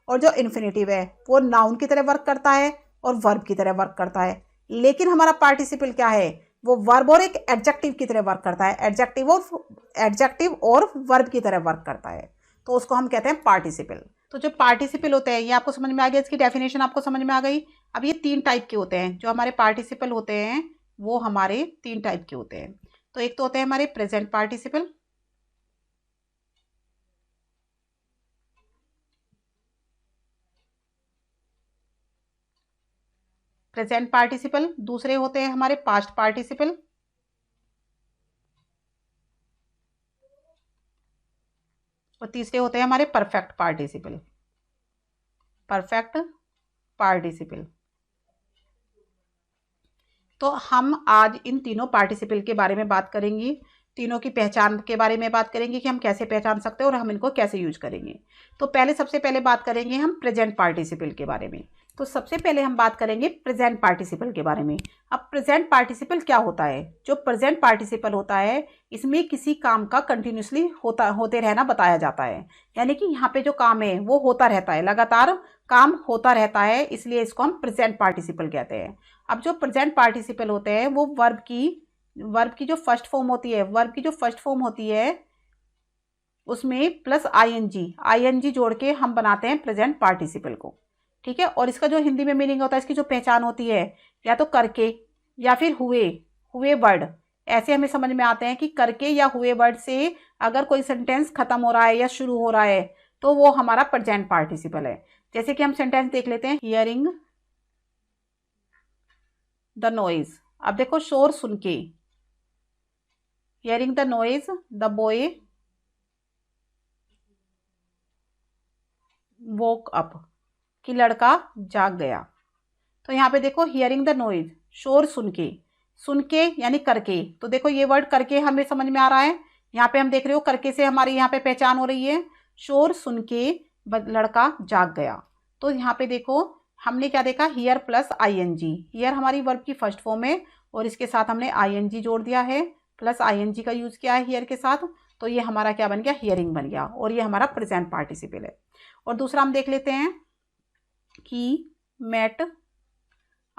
और जो इन्फिनेटिव है वो नाउन की तरह वर्क करता है और वर्ब की तरह वर्क करता है। लेकिन हमारा पार्टिसिपल क्या है, वो वर्ब और एक एडजेक्टिव की तरह वर्क करता है, एडजेक्टिव और वर्ब की तरह वर्क करता है। तो उसको हम कहते हैं पार्टिसिपल। तो जो पार्टिसिपल होते हैं ये आपको समझ में आ गया, इसकी डेफिनेशन आपको समझ में आ गई। अब ये 3 टाइप के होते हैं जो हमारे पार्टिसिपल होते हैं, वो हमारे 3 टाइप के होते हैं। तो एक तो होते हैं हमारे प्रेजेंट पार्टिसिपल, प्रेजेंट पार्टिसिपल, दूसरे होते हैं हमारे पास्ट पार्टिसिपल, और तीसरे होते हैं हमारे परफेक्ट पार्टिसिपल, परफेक्ट पार्टिसिपल। तो हम आज इन तीनों पार्टिसिपल के बारे में बात करेंगे, तीनों की पहचान के बारे में बात करेंगे कि हम कैसे पहचान सकते हैं और हम इनको कैसे यूज करेंगे। तो सबसे पहले बात करेंगे हम प्रेजेंट पार्टिसिपल के बारे में। तो सबसे पहले हम बात करेंगे प्रेजेंट पार्टिसिपल के बारे में। अब प्रेजेंट पार्टिसिपल क्या होता है, जो प्रेजेंट पार्टिसिपल होता है इसमें किसी काम का कंटिन्यूसली होते रहना बताया जाता है। यानी कि यहाँ पे जो काम है वो होता रहता है, लगातार काम होता रहता है, इसलिए इसको हम प्रेजेंट पार्टिसिपल कहते हैं। अब जो प्रेजेंट पार्टिसिपल होते हैं वो वर्ब की जो फर्स्ट फॉर्म होती है उसमें प्लस आईएनजी जोड़ के हम बनाते हैं प्रेजेंट पार्टिसिपल को। ठीक है, और इसका जो हिंदी में मीनिंग होता है, इसकी जो पहचान होती है, या तो करके या फिर हुए वर्ड। ऐसे हमें समझ में आते हैं कि करके या हुए वर्ड से अगर कोई सेंटेंस खत्म हो रहा है या शुरू हो रहा है तो वो हमारा प्रेजेंट पार्टिसिपल है। जैसे कि हम सेंटेंस देख लेते हैं, हियरिंग द नॉइज। अब देखो, शोर सुन के, hearing the noise the boy woke up, कि लड़का जाग गया। तो यहाँ पे देखो, हियरिंग द नॉइज, शोर सुन के यानी करके। तो देखो ये वर्ड करके हमें समझ में आ रहा है, यहाँ पे हम देख रहे हो करके से हमारी यहाँ पे पहचान हो रही है, शोर सुन के लड़का जाग गया। तो यहाँ पे देखो हमने क्या देखा, हियर प्लस आईएनजी। हियर हमारी वर्ब की फर्स्ट फॉर्म है और इसके साथ हमने आईएनजी जोड़ दिया है, प्लस आईएनजी का यूज किया है हियर के साथ। तो ये हमारा क्या बन गया, हियरिंग बन गया, और ये हमारा प्रेजेंट पार्टिसिपल है। और दूसरा हम देख लेते हैं कि मेट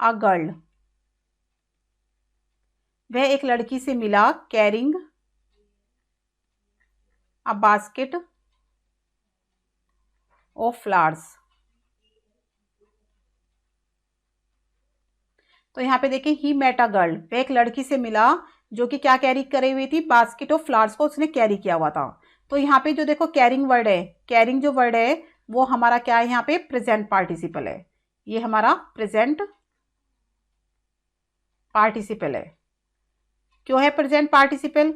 अ गर्ल, वह एक लड़की से मिला, carrying a basket of flowers. तो यहाँ पे देखिए, ही मेट अ गर्ल, वह एक लड़की से मिला जो कि क्या कैरी करे हुई थी, बास्केट ऑफ फ्लावर्स को उसने कैरी किया हुआ था। तो यहाँ पे जो देखो कैरिंग वर्ड है, कैरिंग जो वर्ड है वो हमारा क्या है, यहाँ पे प्रेजेंट पार्टिसिपल है। ये हमारा प्रेजेंट पार्टिसिपल है। क्यों है प्रेजेंट पार्टिसिपल,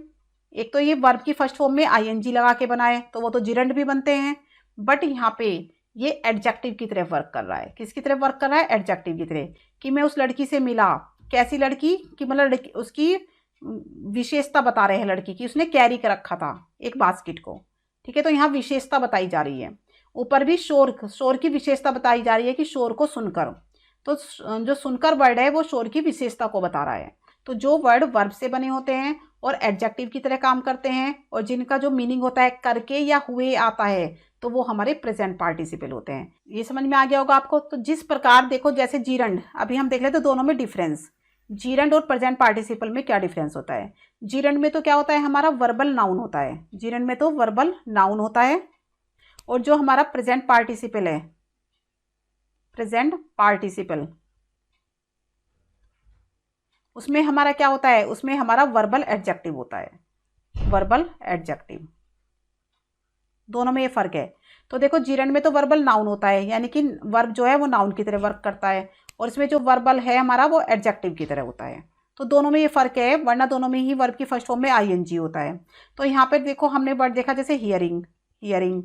एक तो ये वर्ब की फर्स्ट फॉर्म में आईएनजी लगा के बनाए तो वो तो जिरंड भी बनते हैं, बट यहाँ पे ये एडजेक्टिव की तरह वर्क कर रहा है। किसकी तरह वर्क कर रहा है, एडजेक्टिव की तरह। कि मैं उस लड़की से मिला, कैसी लड़की, कि मतलब उसकी विशेषता बता रहे हैं लड़की की, उसने कैरी कर रखा था एक बास्केट को। ठीक है, तो यहाँ विशेषता बताई जा रही है। ऊपर भी शोर की विशेषता बताई जा रही है कि शोर को सुनकर। तो जो सुनकर वर्ड है वो शोर की विशेषता को बता रहा है। तो जो वर्ड वर्ब से बने होते हैं और एडजेक्टिव की तरह काम करते हैं और जिनका जो मीनिंग होता है करके या हुए आता है, तो वो हमारे प्रेजेंट पार्टिसिपल होते हैं। ये समझ में आ गया होगा आपको। तो जिस प्रकार देखो, जैसे जीरंड, अभी हम देख लेते हैं दोनों में डिफरेंस। जीरंड और प्रेजेंट पार्टिसिपल में क्या डिफरेंस होता है। जीरंड में तो क्या होता है, हमारा वर्बल नाउन होता है, जीरंड में तो वर्बल नाउन होता है। और जो हमारा प्रेजेंट पार्टिसिपल है, प्रेजेंट पार्टिसिपल, उसमें हमारा क्या होता है, उसमें हमारा वर्बल एडजेक्टिव होता है, वर्बल एडजेक्टिव। दोनों में ये फ़र्क है। तो देखो जीरंड में तो वर्बल नाउन होता है, यानी कि वर्ब जो है वो नाउन की तरह वर्क करता है, और इसमें जो वर्बल है हमारा वो एडजेक्टिव की तरह होता है। तो दोनों में ये फ़र्क है, वरना दोनों में ही वर्ब की फर्स्ट फॉर्म में आईएनजी होता है। तो यहाँ पर देखो हमने वर्ड देखा जैसे हियरिंग, हियरिंग,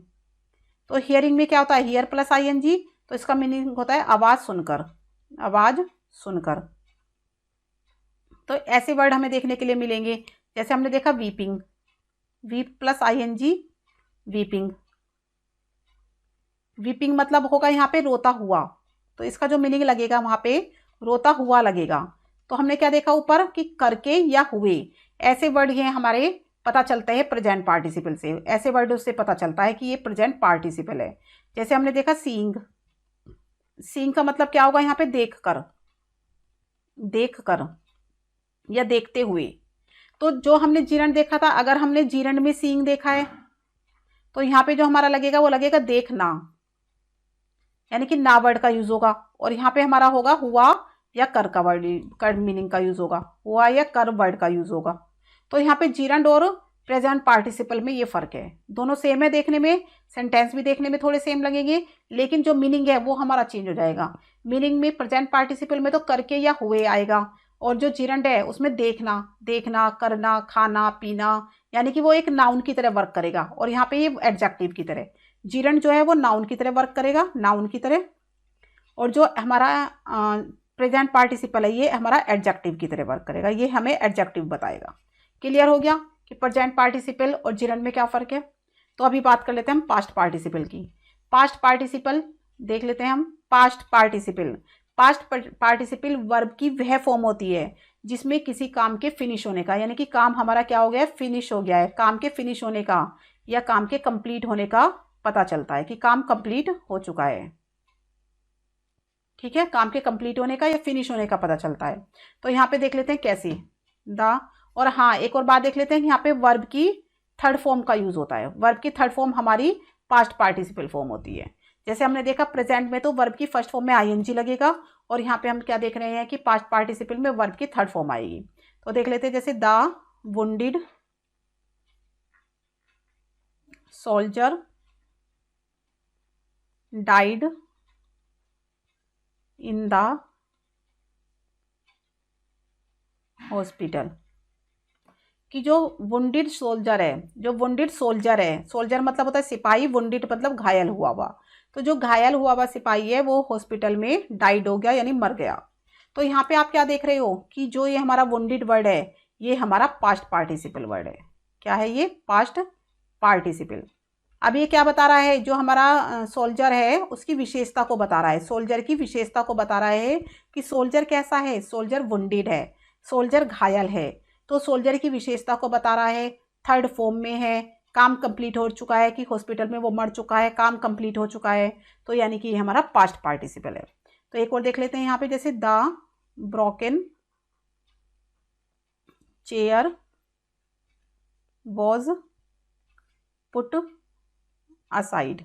तो हियरिंग में क्या होता है, हियर प्लस आईएनजी, तो इसका मीनिंग होता है आवाज़ सुनकर, आवाज़ सुनकर। तो ऐसे वर्ड हमें देखने के लिए मिलेंगे, जैसे हमने देखा weeping, weep plus ING, weeping. Weeping मतलब होगा यहाँ पे रोता हुआ, तो इसका जो मीनिंग लगेगा वहाँ पे रोता हुआ लगेगा। तो हमने क्या देखा ऊपर कि करके या हुए, ऐसे वर्ड ये हमारे पता चलते हैं प्रेजेंट पार्टिसिपल से, ऐसे वर्ड उससे पता चलता है कि ये प्रेजेंट पार्टिसिपल है। जैसे हमने देखा सीइंग, सीइंग का मतलब क्या होगा यहाँ पे देख कर, देख कर या देखते हुए। तो जो हमने जीरंड देखा था, अगर हमने जीरंड में सीइंग देखा है तो यहाँ पे जो हमारा लगेगा वो लगेगा देखना, यानी कि ना वर्ड का यूज होगा, और यहाँ पे हमारा होगा हुआ या कर का वर्ड, कर मीनिंग का यूज होगा, हुआ या कर वर्ड का यूज होगा। तो यहाँ पे जीरंड और प्रेजेंट पार्टिसिपल में ये फर्क है, दोनों सेम है देखने में, सेंटेंस भी देखने में थोड़े सेम लगेंगे, लेकिन जो मीनिंग है वो हमारा चेंज हो जाएगा। मीनिंग में प्रेजेंट पार्टिसिपल में तो करके या हुए आएगा, और जो जीरंड है उसमें देखना, देखना, करना, खाना, पीना, यानी कि वो एक नाउन की तरह वर्क करेगा, और यहाँ पे ये एडजेक्टिव की तरह। जीरंड जो है वो नाउन की तरह वर्क करेगा, नाउन की तरह, और जो हमारा प्रेजेंट पार्टिसिपल है ये हमारा एडजेक्टिव की तरह वर्क करेगा, ये हमें एडजेक्टिव बताएगा। क्लियर हो गया कि प्रेजेंट पार्टिसिपल और जीरंड में क्या फ़र्क है। तो अभी बात कर लेते हैं हम पास्ट पार्टिसिपल की। पास्ट पार्टिसिपल देख लेते हैं हम। Past participle, past participle verb की वह फॉर्म होती है जिसमें किसी काम के फिनिश होने का, यानी कि काम हमारा क्या हो गया है, फिनिश हो गया है, काम के फिनिश होने का या काम के कंप्लीट होने का पता चलता है कि काम कंप्लीट हो चुका है। ठीक है, काम के कंप्लीट होने का या फिनिश होने का पता चलता है। तो यहाँ पे देख लेते हैं कैसे, द। और हाँ, एक और बात देख लेते हैं, यहाँ पे वर्ब की थर्ड फॉर्म का यूज होता है। वर्ब की थर्ड फॉर्म हमारी पास्ट पार्टिसिपल फॉर्म होती है। जैसे हमने देखा प्रेजेंट में तो वर्ब की फर्स्ट फॉर्म में आईएनजी लगेगा, और यहाँ पे हम क्या देख रहे हैं कि पास्ट पार्टिसिपल में वर्ब की थर्ड फॉर्म आएगी। तो देख लेते हैं, जैसे the wounded soldier died in the hospital. कि जो वुंडेड सोल्जर है, जो वुंडेड सोल्जर है, सोल्जर मतलब होता है सिपाही, वुंडेड मतलब घायल हुआ हुआ, तो जो घायल हुआ हुआ सिपाही है वो हॉस्पिटल में डाइड हो गया, यानी मर गया। तो यहाँ पे आप क्या देख रहे हो कि जो ये हमारा वुंडेड वर्ड है ये हमारा पास्ट पार्टिसिपल वर्ड है। क्या है ये, पास्ट पार्टिसिपल। अब ये क्या बता रहा है, जो हमारा सोल्जर है उसकी विशेषता को बता रहा है, सोल्जर की विशेषता को बता रहा है कि सोल्जर कैसा है, सोल्जर वुंडेड है, सोल्जर घायल है। तो सोल्जर की विशेषता को बता रहा है, थर्ड फॉर्म में है, काम कंप्लीट हो चुका है, कि हॉस्पिटल में वो मर चुका है, काम कंप्लीट हो चुका है, तो यानी कि ये हमारा पास्ट पार्टिसिपल है। तो एक और देख लेते हैं यहाँ पे, जैसे the broken chair was put aside.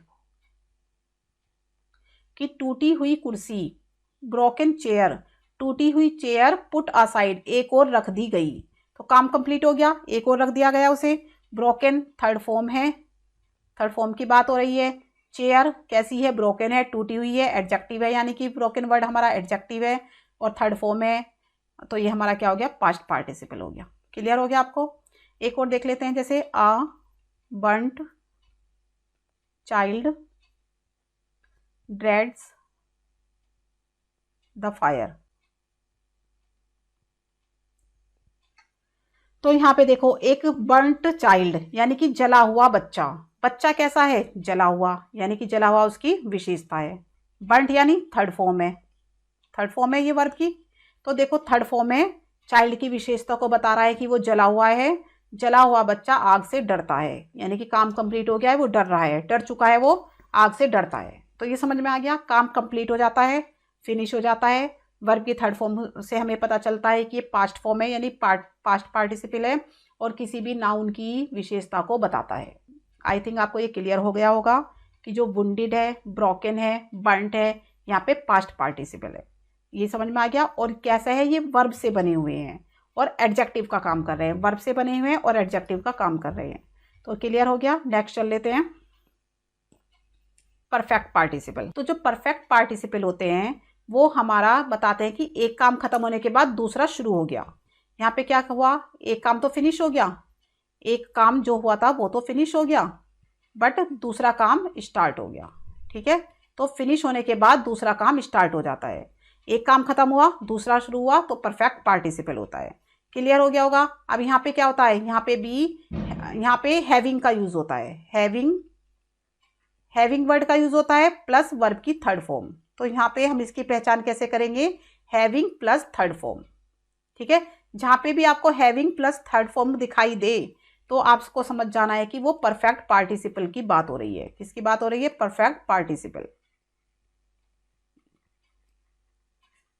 कि टूटी हुई कुर्सी, ब्रोकन चेयर, टूटी हुई चेयर, पुट असाइड एक और रख दी गई। तो काम कंप्लीट हो गया, एक और रख दिया गया उसे। ब्रोकन थर्ड फॉर्म है, थर्ड फॉर्म की बात हो रही है। चेयर कैसी है, ब्रोकन है, टूटी हुई है, एडजेक्टिव है, यानी कि ब्रोकन वर्ड हमारा एडजेक्टिव है और थर्ड फॉर्म है, तो ये हमारा क्या हो गया, पास्ट पार्टिसिपल हो गया। क्लियर हो गया आपको। एक और देख लेते हैं, जैसे a burnt child dreads the fire. तो यहाँ पे देखो, एक बर्न्ट चाइल्ड यानी कि जला हुआ बच्चा, बच्चा कैसा है, जला हुआ, यानी कि जला हुआ उसकी विशेषता है। बर्न्ट यानी थर्ड फॉर्म है, थर्ड फॉर्म है ये वर्ब की। तो देखो थर्ड फॉर्म है, चाइल्ड की विशेषता को बता रहा है कि वो जला हुआ है, जला हुआ बच्चा आग से डरता है, यानी कि काम कंप्लीट हो गया है, वो डर रहा है, डर चुका है, वो आग से डरता है। तो ये समझ में आ गया, काम कंप्लीट हो जाता है, फिनिश हो जाता है। वर्ब की थर्ड फॉर्म से हमें पता चलता है कि ये पास्ट फॉर्म है, यानी पास्ट पार्टिसिपल है, और किसी भी नाउन की विशेषता को बताता है। आई थिंक आपको ये क्लियर हो गया होगा कि जो वुंडेड है, ब्रोकन है, बर्न्ट है, यहाँ पे पास्ट पार्टिसिपल है। ये समझ में आ गया। और कैसा है, ये वर्ब से बने हुए हैं और एडजेक्टिव का काम कर रहे हैं, वर्ब से बने हुए हैं और एडजेक्टिव का काम कर रहे हैं। तो क्लियर हो गया। नेक्स्ट चल लेते हैं परफेक्ट पार्टिसिपल। तो जो परफेक्ट पार्टिसिपल होते हैं वो हमारा बताते हैं कि एक काम खत्म होने के बाद दूसरा शुरू हो गया। यहाँ पे क्या हुआ, एक काम तो फिनिश हो गया, एक काम जो हुआ था वो तो फिनिश हो गया, बट दूसरा काम स्टार्ट हो गया। ठीक है, तो फिनिश होने के बाद दूसरा काम स्टार्ट हो जाता है। एक काम खत्म हुआ, दूसरा शुरू हुआ, तो परफेक्ट पार्टिसिपल होता है। क्लियर हो गया होगा। अब यहाँ पे क्या होता है, यहाँ पे भी, यहाँ पे हैविंग का यूज होता है, हैविंग वर्ड का यूज होता है प्लस वर्ब की थर्ड फॉर्म। तो यहाँ पे हम इसकी पहचान कैसे करेंगे, हैविंग प्लस थर्ड फॉर्म। ठीक है, जहाँ पे भी आपको हैविंग प्लस थर्ड फॉर्म दिखाई दे तो आपको समझ जाना है कि वो परफेक्ट पार्टिसिपल की बात हो रही है। किसकी बात हो रही है, परफेक्ट पार्टिसिपल।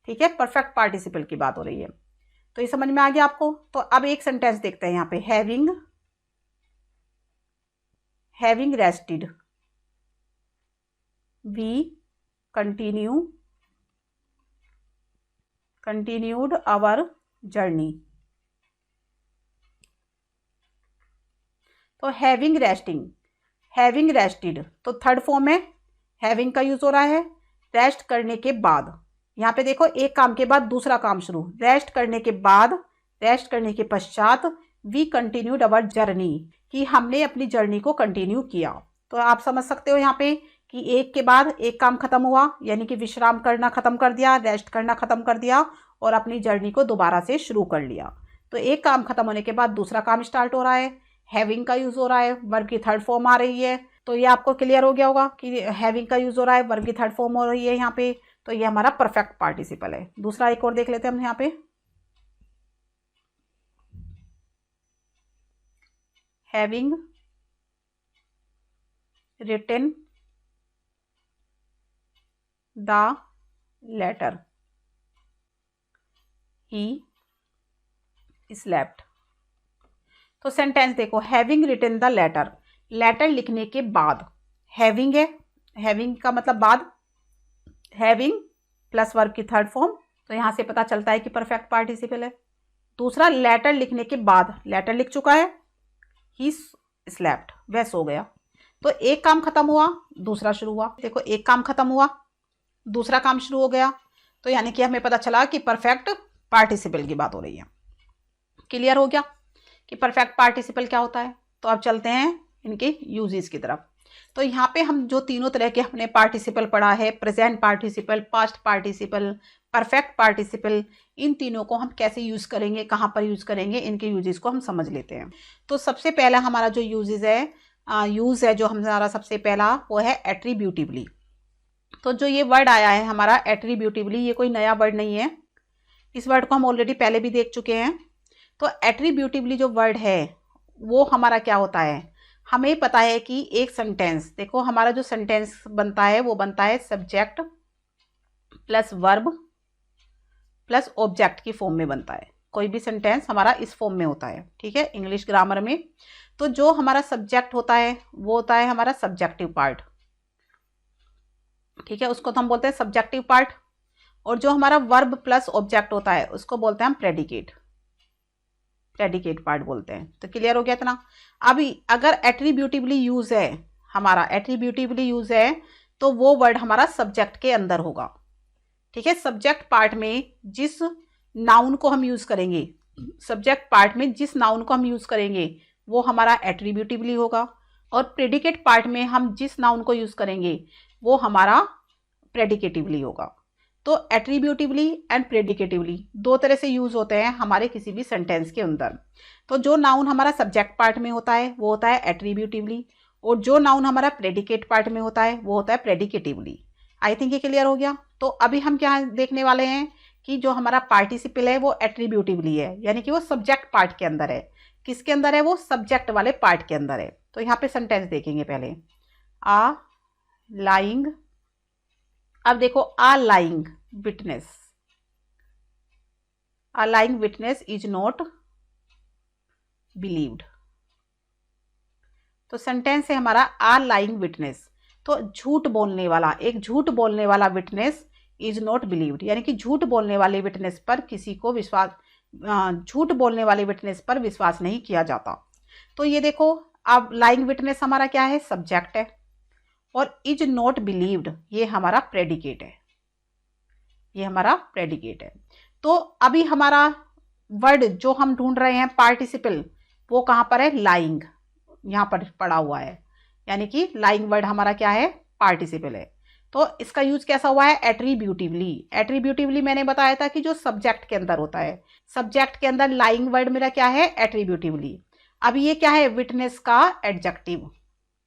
ठीक है, परफेक्ट पार्टिसिपल की बात हो रही है। तो ये समझ में आ गया आपको। तो अब एक सेंटेंस देखते हैं यहाँ पे, having rested we continued our journey. तो हैविंग रेस्टेड तो थर्ड फॉर्म में हैविंग का यूज हो रहा है। रेस्ट करने के बाद, यहाँ पे देखो एक काम के बाद दूसरा काम शुरू, रेस्ट करने के पश्चात वी कंटिन्यूड अवर जर्नी, कि हमने अपनी जर्नी को कंटिन्यू किया। तो आप समझ सकते हो यहाँ पे कि एक के बाद एक काम खत्म हुआ, यानी कि विश्राम करना खत्म कर दिया, रेस्ट करना खत्म कर दिया और अपनी जर्नी को दोबारा से शुरू कर लिया। तो एक काम खत्म होने के बाद दूसरा काम स्टार्ट हो रहा है, हैविंग का यूज हो रहा है, वर्ब की थर्ड फॉर्म आ रही है। तो ये आपको क्लियर हो गया होगा कि हैविंग का यूज हो रहा है, वर्ब की थर्ड फॉर्म हो रही है यहाँ पे। तो ये हमारा परफेक्ट पार्टिसिपल है। दूसरा एक और देख लेते हैं हम यहाँ पे, having written the letter he slept. तो सेंटेंस देखो, हैविंग रिटन द लेटर लिखने के बाद, हैविंग है, हैविंग का मतलब बाद, हैविंग प्लस वर्ब की थर्ड फॉर्म। तो यहां से पता चलता है कि परफेक्ट पार्टिसिपल है। दूसरा, लेटर लिखने के बाद, लेटर लिख चुका है, ही स्लेप्ट, वह सो गया। तो एक काम खत्म हुआ, दूसरा शुरू हुआ। देखो एक काम खत्म हुआ, दूसरा काम शुरू हो गया, तो यानी कि हमें पता चला कि परफेक्ट पार्टिसिपल की बात हो रही है। क्लियर हो गया कि परफेक्ट पार्टिसिपल क्या होता है। तो अब चलते हैं इनके यूजेस की तरफ। तो यहाँ पे हम जो तीनों तरह के हमने पार्टिसिपल पढ़ा है, present participle, past participle, perfect participle, इन तीनों को हम कैसे यूज करेंगे, कहाँ पर यूज करेंगे, इनके यूजेस को हम समझ लेते हैं। तो सबसे पहला हमारा जो यूज है जो हमारा सबसे पहला, वो है एट्रीब्यूटिवली। तो जो ये वर्ड आया है हमारा एट्रीब्यूटिवली, ये कोई नया वर्ड नहीं है, इस वर्ड को हम ऑलरेडी पहले भी देख चुके हैं। तो एट्रीब्यूटिवली जो वर्ड है वो हमारा क्या होता है, हमें पता है कि एक सेंटेंस, देखो हमारा जो सेंटेंस बनता है वो बनता है subject plus verb plus object की फॉर्म में बनता है। कोई भी सेंटेंस हमारा इस फॉर्म में होता है, ठीक है, इंग्लिश ग्रामर में। तो जो हमारा सब्जेक्ट होता है वो होता है हमारा सब्जेक्टिव पार्ट, ठीक है, उसको तो हम बोलते हैं सब्जेक्टिव पार्ट। और जो हमारा वर्ब प्लस ऑब्जेक्ट होता है उसको बोलते हैं हम प्रेडिकेट पार्ट बोलते हैं। तो क्लियर हो गया इतना। अभी अगर एट्रीब्यूटिवली यूज है, हमारा एट्रीब्यूटिवली यूज है, तो वो वर्ड हमारा सब्जेक्ट के अंदर होगा, ठीक है। सब्जेक्ट पार्ट में जिस नाउन को हम यूज करेंगे, सब्जेक्ट पार्ट में जिस नाउन को हम यूज करेंगे वो हमारा एट्रीब्यूटिवली होगा, और प्रेडिकेट पार्ट में हम जिस नाउन को यूज करेंगे वो हमारा प्रेडिकेटिवली होगा। तो एट्रीब्यूटिवली एंड प्रेडिकेटिवली दो तरह से यूज होते हैं हमारे किसी भी सेंटेंस के अंदर। तो जो नाउन हमारा सब्जेक्ट पार्ट में होता है वो होता है एट्रीब्यूटिवली, और जो नाउन हमारा प्रेडिकेट पार्ट में होता है वो होता है प्रेडिकेटिवली। आई थिंक ये क्लियर हो गया। तो अभी हम क्या देखने वाले हैं कि जो हमारा पार्टिसिपल है वो एट्रीब्यूटिवली है, यानी कि वो सब्जेक्ट पार्ट के अंदर है। किसके अंदर है, वो सब्जेक्ट वाले पार्ट के अंदर है। तो यहाँ पे सेंटेंस देखेंगे पहले, आ लाइंग, अब देखो a lying witness is not believed. तो सेंटेंस है हमारा आ लाइंग विटनेस, तो झूठ बोलने वाला, एक झूठ बोलने वाला विटनेस इज नॉट बिलीव्ड, यानी कि झूठ बोलने वाले विटनेस पर किसी को विश्वास, झूठ बोलने वाले विटनेस पर विश्वास नहीं किया जाता। तो ये देखो, अब लाइंग विटनेस हमारा क्या है, सब्जेक्ट है, और इज नॉट बिलीव्ड ये हमारा प्रेडिकेट है, ये हमारा प्रेडिकेट है। तो अभी हमारा वर्ड जो हम ढूंढ रहे हैं पार्टिसिपल, वो कहाँ पर है, लाइंग, यहाँ पर पड़ा हुआ है, यानी कि लाइंग वर्ड हमारा क्या है, पार्टिसिपल है। तो इसका यूज कैसा हुआ है, एट्रीब्यूटिवली। एट्रीब्यूटिवली मैंने बताया था कि जो सब्जेक्ट के अंदर होता है, सब्जेक्ट के अंदर लाइंग वर्ड मेरा क्या है, एट्रीब्यूटिवली। अब ये क्या है, विटनेस का एडजेक्टिव,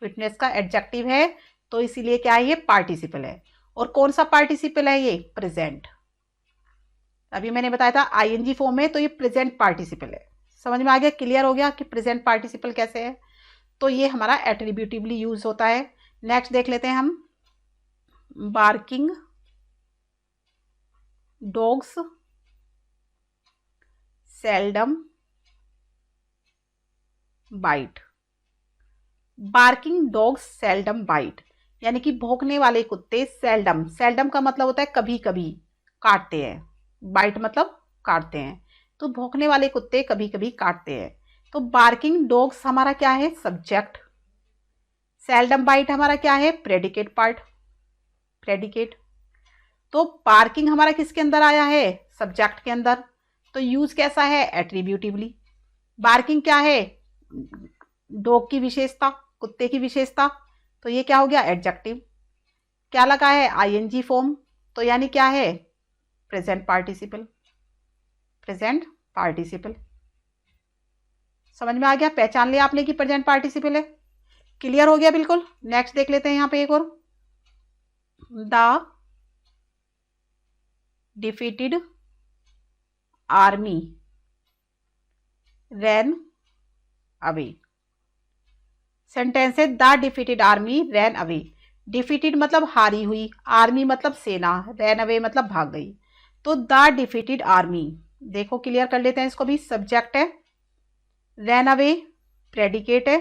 विटनेस का एडजेक्टिव है, तो इसीलिए क्या है, ये पार्टिसिपल है। और कौन सा पार्टिसिपल है, ये प्रेजेंट। अभी मैंने बताया था आईएनजी फॉर्म में, तो ये प्रेजेंट पार्टिसिपल है। समझ में आ गया, क्लियर हो गया कि प्रेजेंट पार्टिसिपल कैसे है। तो ये हमारा एट्रीब्यूटिवली यूज होता है। नेक्स्ट देख लेते हैं हम, barking dogs seldom bite. Barking dogs seldom bite, यानी कि भौंकने वाले कुत्ते सेल्डम, सेल्डम का मतलब होता है कभी कभी काटते हैं, बाइट मतलब काटते हैं, तो भौंकने वाले कुत्ते कभी कभी काटते हैं। तो बार्किंग डॉग्स हमारा क्या है, सब्जेक्ट, सेल्डम बाइट हमारा क्या है, प्रेडिकेट पार्ट, प्रेडिकेट। तो बार्किंग हमारा किसके अंदर आया है, सब्जेक्ट के अंदर, तो यूज कैसा है, एट्रीब्यूटिवली। बार्किंग क्या है, डॉग की विशेषता, कुत्ते की विशेषता, तो ये क्या हो गया, एडजेक्टिव। क्या लगा है, आईएनजी फॉर्म, तो यानी क्या है, प्रेजेंट पार्टिसिपल, प्रेजेंट पार्टिसिपल। समझ में आ गया, पहचान लिया आपने कि प्रेजेंट पार्टिसिपल है, क्लियर हो गया बिल्कुल। नेक्स्ट देख लेते हैं यहाँ पे एक और, the defeated army ran away. Sentence है, the defeated army ran away. Defeated मतलब हारी हुई, आर्मी मतलब सेना, रैन अवे मतलब भाग गई। तो द डिफीटेड आर्मी, देखो क्लियर कर लेते हैं इसको भी, सब्जेक्ट है, रैन अवे प्रेडिकेट है।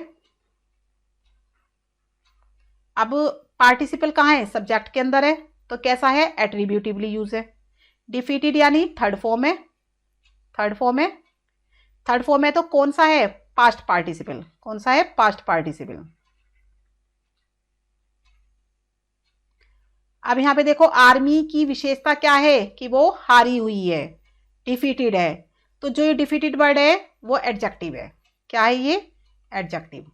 अब पार्टिसिपल कहाँ है, सब्जेक्ट के अंदर है, तो कैसा है, एट्रीब्यूटिवली यूज है। डिफीटेड यानी थर्ड फॉर्म है, थर्ड फॉर्म है, थर्ड फॉर्म है, तो कौन सा है, पास्ट पार्टिसिपल, कौन सा है, पास्ट पार्टिसिपल। अब यहां पे देखो, आर्मी की विशेषता क्या है, कि वो हारी हुई है, डिफीटेड है, तो जो ये डिफीटेड वर्ड है वो एडजेक्टिव है। क्या है ये, एडजेक्टिव।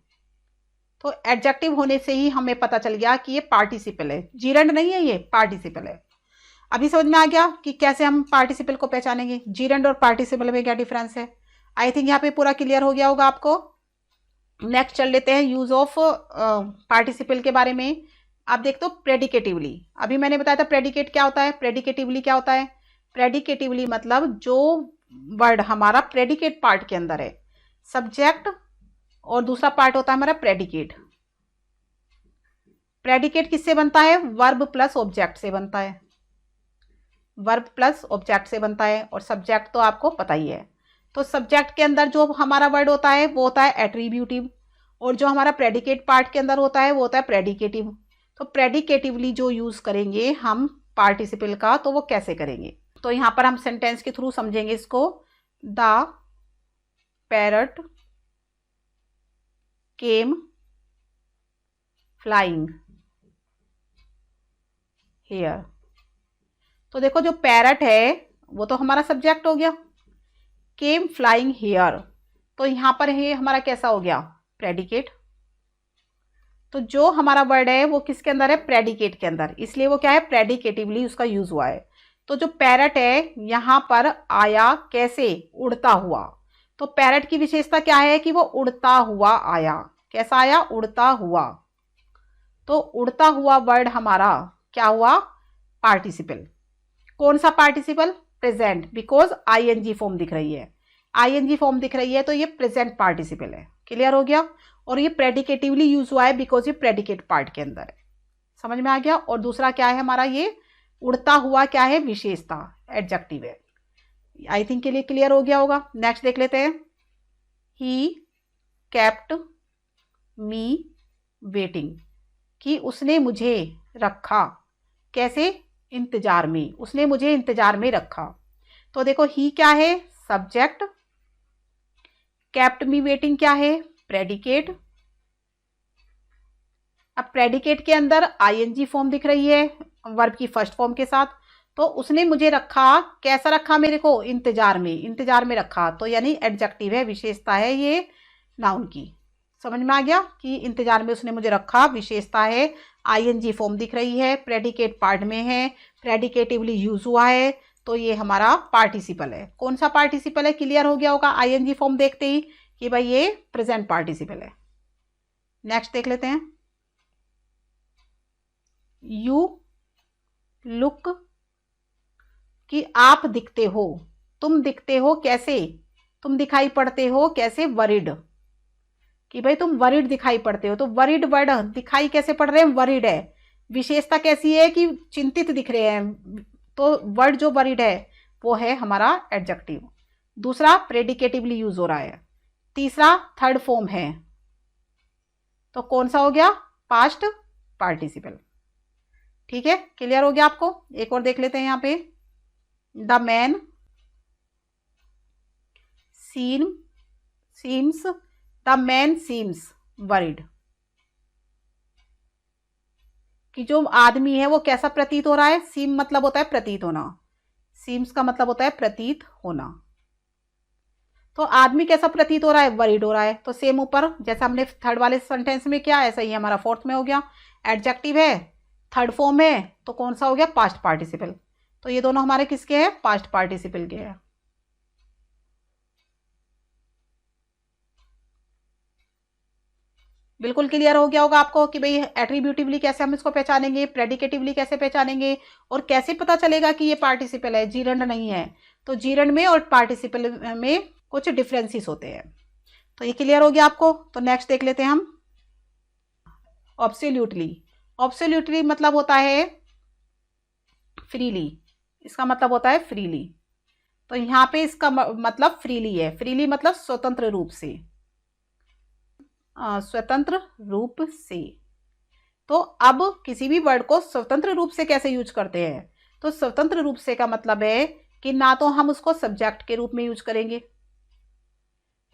तो एडजेक्टिव होने से ही हमें पता चल गया कि ये पार्टिसिपल है, जीरेंड नहीं है, ये पार्टिसिपल है। अभी समझ में आ गया कि कैसे हम पार्टिसिपल को पहचानेंगे, जीरेंड और पार्टिसिपल में क्या डिफरेंस है। आई थिंक यहाँ पे पूरा क्लियर हो गया होगा आपको। नेक्स्ट चल लेते हैं यूज ऑफ पार्टिसिपल के बारे में। आप देखते हो प्रेडिकेटिवली, अभी मैंने बताया था प्रेडिकेट क्या होता है, प्रेडिकेटिवली क्या होता है। प्रेडिकेटिवली मतलब जो वर्ड हमारा प्रेडिकेट पार्ट के अंदर है, सब्जेक्ट और दूसरा पार्ट होता है हमारा प्रेडिकेट। प्रेडिकेट किससे बनता है, वर्ब प्लस ऑब्जेक्ट से बनता है, वर्ब प्लस ऑब्जेक्ट से बनता है, और सब्जेक्ट तो आपको पता ही है। तो सब्जेक्ट के अंदर जो हमारा वर्ड होता है वो होता है एट्रीब्यूटिव, और जो हमारा प्रेडिकेट पार्ट के अंदर होता है वो होता है प्रेडिकेटिव। तो प्रेडिकेटिवली जो यूज करेंगे हम पार्टिसिपल का, तो वो कैसे करेंगे, तो यहां पर हम सेंटेंस के थ्रू समझेंगे इसको। The parrot came flying here. तो देखो जो पैरट है वो तो हमारा सब्जेक्ट हो गया, केम फ्लाइंग हियर, तो यहां पर है हमारा कैसा हो गया, प्रेडिकेट। तो जो हमारा वर्ड है वो किसके अंदर है, प्रेडिकेट के अंदर, इसलिए वो क्या है, प्रेडिकेटिवली उसका यूज हुआ है। तो जो पैरट है यहां पर आया कैसे, उड़ता हुआ। तो पैरट की विशेषता क्या है, कि वो उड़ता हुआ आया, कैसा आया, उड़ता हुआ। तो उड़ता हुआ वर्ड हमारा क्या हुआ, पार्टिसिपल। कौन सा participle, present, because ING form दिख रही है, आईएनजी फॉर्म दिख रही है, तो ये प्रेजेंट पार्टिसिपल है, क्लियर हो गया। और ये प्रेडिकेटिवली यूज हुआ है बिकॉज ये प्रेडिकेट पार्ट के अंदर है, समझ में आ गया। और दूसरा क्या है हमारा, ये उड़ता हुआ क्या है, विशेषता, एडजेक्टिव है। आई थिंक के लिए क्लियर हो गया होगा। नेक्स्ट देख लेते हैं, ही केप्ट मी वेटिंग, कि उसने मुझे रखा कैसे, इंतजार में, उसने मुझे इंतजार में रखा। तो देखो ही क्या है, सब्जेक्ट, केप्ट मी वेटिंग क्या है, प्रेडिकेट। अब प्रेडिकेट के अंदर आईएनजी फॉर्म दिख रही है वर्ब की फर्स्ट फॉर्म के साथ, तो उसने मुझे रखा, कैसा रखा मेरे को, इंतजार में, इंतजार में रखा, तो यानी एडजेक्टिव है, विशेषता है ये नाउन की। समझ में आ गया कि इंतजार में उसने मुझे रखा विशेषता है, आईएनजी फॉर्म दिख रही है, प्रेडिकेट पार्ट में है, प्रेडिकेटिवली यूज हुआ है, तो ये हमारा पार्टिसिपल है। कौन सा पार्टिसिपल है, क्लियर हो गया होगा आईएनजी फॉर्म देखते ही कि भाई ये प्रेजेंट पार्टिसिपल है। नेक्स्ट देख लेते हैं, यू लुक कि आप दिखते हो, तुम दिखते हो कैसे, तुम दिखाई पड़ते हो कैसे, वरिड, कि भाई तुम वरिड दिखाई पड़ते हो। तो वरिड वर्ड, दिखाई कैसे पड़ रहे हैं, वरिड है। विशेषता कैसी है कि चिंतित दिख रहे हैं, तो वर्ड जो वरिड है वो है हमारा एडजेक्टिव। दूसरा प्रेडिकेटिवली यूज हो रहा है। तीसरा थर्ड फॉर्म है, तो कौन सा हो गया, पास्ट पार्टिसिपल। ठीक है, क्लियर हो गया आपको। एक और देख लेते हैं यहाँ पे, the man seems, the man seems worried, कि जो आदमी है वो कैसा प्रतीत हो रहा है, सीम मतलब होता है प्रतीत होना, सीम्स का मतलब होता है प्रतीत होना। तो आदमी कैसा प्रतीत हो रहा है, वरिड हो रहा है। तो सेम ऊपर जैसा हमने थर्ड वाले सेंटेंस में किया, ऐसा ही हमारा फोर्थ में हो गया। एडजेक्टिव है, थर्ड फॉर्म है, तो कौन सा हो गया, पास्ट पार्टिसिपल। तो ये दोनों हमारे किसके हैं, पास्ट पार्टिसिपल के हैं। बिल्कुल क्लियर हो गया होगा आपको कि भाई एट्रीब्यूटिवली कैसे हम इसको पहचानेंगे, प्रेडिकेटिवली कैसे पहचानेंगे, और कैसे पता चलेगा कि ये पार्टिसिपल है, जीरंड नहीं है। तो जीरंड में और पार्टिसिपल में कुछ डिफरेंसेस होते हैं। तो ये क्लियर हो गया आपको। तो नेक्स्ट देख लेते हैं हम, ऑब्सोल्यूटली। ऑब्सोल्यूटली मतलब होता है फ्रीली, इसका मतलब होता है फ्रीली। तो यहाँ पे इसका मतलब फ्रीली है, फ्रीली मतलब स्वतंत्र रूप से, स्वतंत्र रूप से। तो अब किसी भी वर्ड को स्वतंत्र रूप से कैसे यूज करते हैं, तो स्वतंत्र रूप से का मतलब है कि ना तो हम उसको सब्जेक्ट के रूप में यूज करेंगे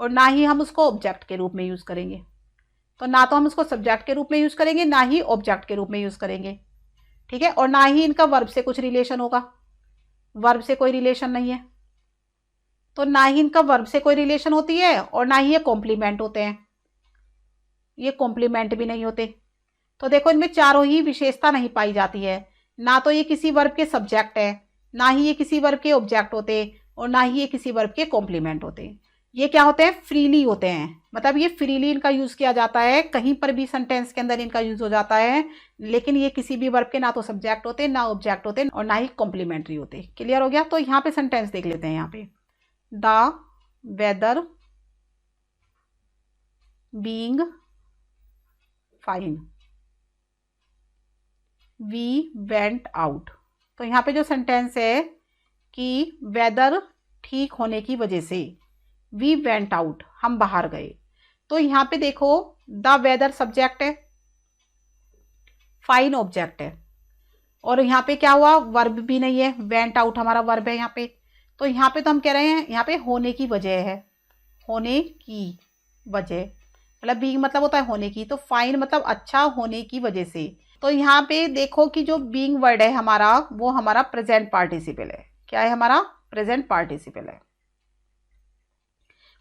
और ना ही हम उसको ऑब्जेक्ट के रूप में यूज करेंगे। तो ना तो हम उसको सब्जेक्ट के रूप में यूज करेंगे, ना ही ऑब्जेक्ट के रूप में यूज करेंगे। ठीक है, और ना ही इनका वर्ब से कुछ रिलेशन होगा, वर्ब से कोई रिलेशन नहीं है। तो ना ही इनका वर्ब से कोई रिलेशन होती है और ना ही ये कॉम्प्लीमेंट होते हैं, ये कॉम्प्लीमेंट भी नहीं होते। तो देखो इनमें चारों ही विशेषता नहीं पाई जाती है, ना तो ये किसी वर्ब के सब्जेक्ट है, ना ही ये किसी वर्ब के ऑब्जेक्ट होते, और ना ही ये किसी वर्ब के कॉम्प्लीमेंट होते। ये क्या होते हैं, फ्रीली होते हैं, मतलब ये फ्रीली इनका यूज किया जाता है, कहीं पर भी सेंटेंस के अंदर इनका यूज हो जाता है। लेकिन ये किसी भी वर्ब के ना तो सब्जेक्ट होते, ना ऑब्जेक्ट होते, और ना ही कॉम्प्लीमेंट्री होते। क्लियर हो गया। तो यहाँ पे सेंटेंस देख लेते हैं, यहाँ पे the weather being fine, we went out. तो यहाँ पे जो सेंटेंस है कि वेदर ठीक होने की वजह से, वी वेंट आउट हम बाहर गए। तो यहाँ पे देखो द वेदर सब्जेक्ट है, फाइन ऑब्जेक्ट है, और यहाँ पे क्या हुआ, वर्ब भी नहीं है, वेंट आउट हमारा वर्ब है यहाँ पे। तो यहाँ पे तो हम कह रहे हैं यहाँ पे होने की वजह है, होने की वजह, मतलब बीइंग मतलब होता है होने की, तो फाइन मतलब अच्छा होने की वजह से। तो यहाँ पे देखो कि जो बीइंग वर्ड है हमारा, वो हमारा प्रेजेंट पार्टिसिपल है। क्या है, हमारा प्रेजेंट पार्टिसिपल है।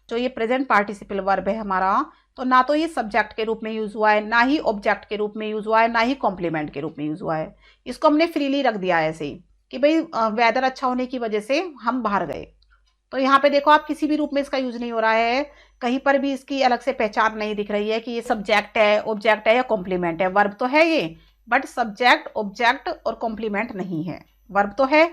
जो ये प्रेजेंट पार्टिसिपल वर्ब है हमारा, तो ना तो ये सब्जेक्ट के रूप में यूज हुआ है, ना ही ऑब्जेक्ट के रूप में यूज हुआ है, ना ही कॉम्प्लीमेंट के रूप में यूज हुआ है। इसको हमने फ्रीली रख दिया है ऐसे ही कि भाई वेदर अच्छा होने की वजह से हम बाहर गए। तो यहाँ पे देखो आप किसी भी रूप में इसका यूज नहीं हो रहा है, कहीं पर भी इसकी अलग से पहचान नहीं दिख रही है कि ये सब्जेक्ट है, ऑब्जेक्ट है या कॉम्प्लीमेंट है। वर्ब तो है ये, बट सब्जेक्ट ऑब्जेक्ट और कॉम्प्लीमेंट नहीं है। वर्ब तो है,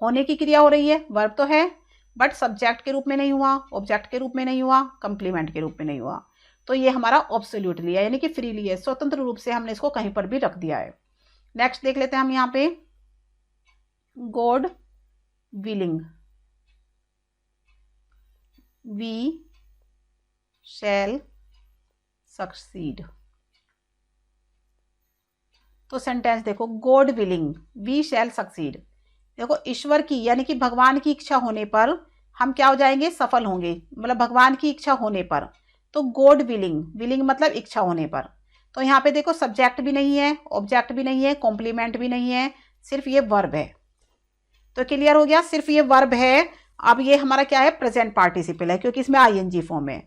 होने की क्रिया हो रही है, वर्ब तो है, बट सब्जेक्ट के रूप में नहीं हुआ, ऑब्जेक्ट के रूप में नहीं हुआ, कॉम्प्लीमेंट के रूप में नहीं हुआ। तो ये हमारा ऑब्सोल्यूटली है, यानी कि फ्रीली है, स्वतंत्र रूप से हमने इसको कहीं पर भी रख दिया है। नेक्स्ट देख लेते हैं हम यहाँ पे, God willing, we shall succeed. तो सेंटेंस देखो, God willing we shall succeed. देखो ईश्वर की यानी कि भगवान की इच्छा होने पर हम क्या हो जाएंगे, सफल होंगे, मतलब भगवान की इच्छा होने पर। तो गॉड विलिंग, विलिंग मतलब इच्छा होने पर। तो यहाँ पे देखो सब्जेक्ट भी नहीं है, ऑब्जेक्ट भी नहीं है, कॉम्प्लीमेंट भी नहीं है, सिर्फ ये वर्ब है। तो क्लियर हो गया, सिर्फ ये वर्ब है। अब ये हमारा क्या है, प्रेजेंट पार्टिसिपल है, क्योंकि इसमें आईएनजी फॉर्म है।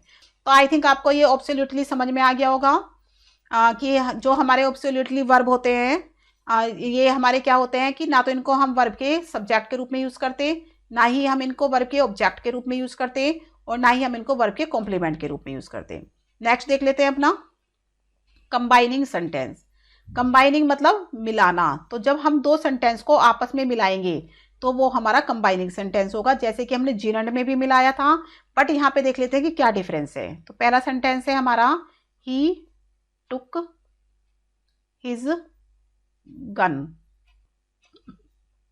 तो आई थिंक आपको ये ऑब्सोल्युटली समझ में आ गया होगा कि जो हमारे ऑब्सोल्युटली वर्ब होते हैं ये हमारे क्या होते हैं कि ना तो इनको हम वर्ब के सब्जेक्ट के रूप में यूज़ करते, ना ही हम इनको वर्ब के ऑब्जेक्ट के रूप में यूज़ करते, और ना ही हम इनको वर्ब के कॉम्प्लीमेंट के रूप में यूज़ करते। नेक्स्ट देख लेते हैं अपना कंबाइनिंग सेंटेंस। कंबाइनिंग मतलब मिलाना। तो जब हम दो सेंटेंस को आपस में मिलाएंगे तो वो हमारा कंबाइनिंग सेंटेंस होगा, जैसे कि हमने जीरंड में भी मिलाया था। बट यहाँ पे देख लेते हैं कि क्या डिफरेंस है। तो पहला सेंटेंस है हमारा ही टुक हिज गन,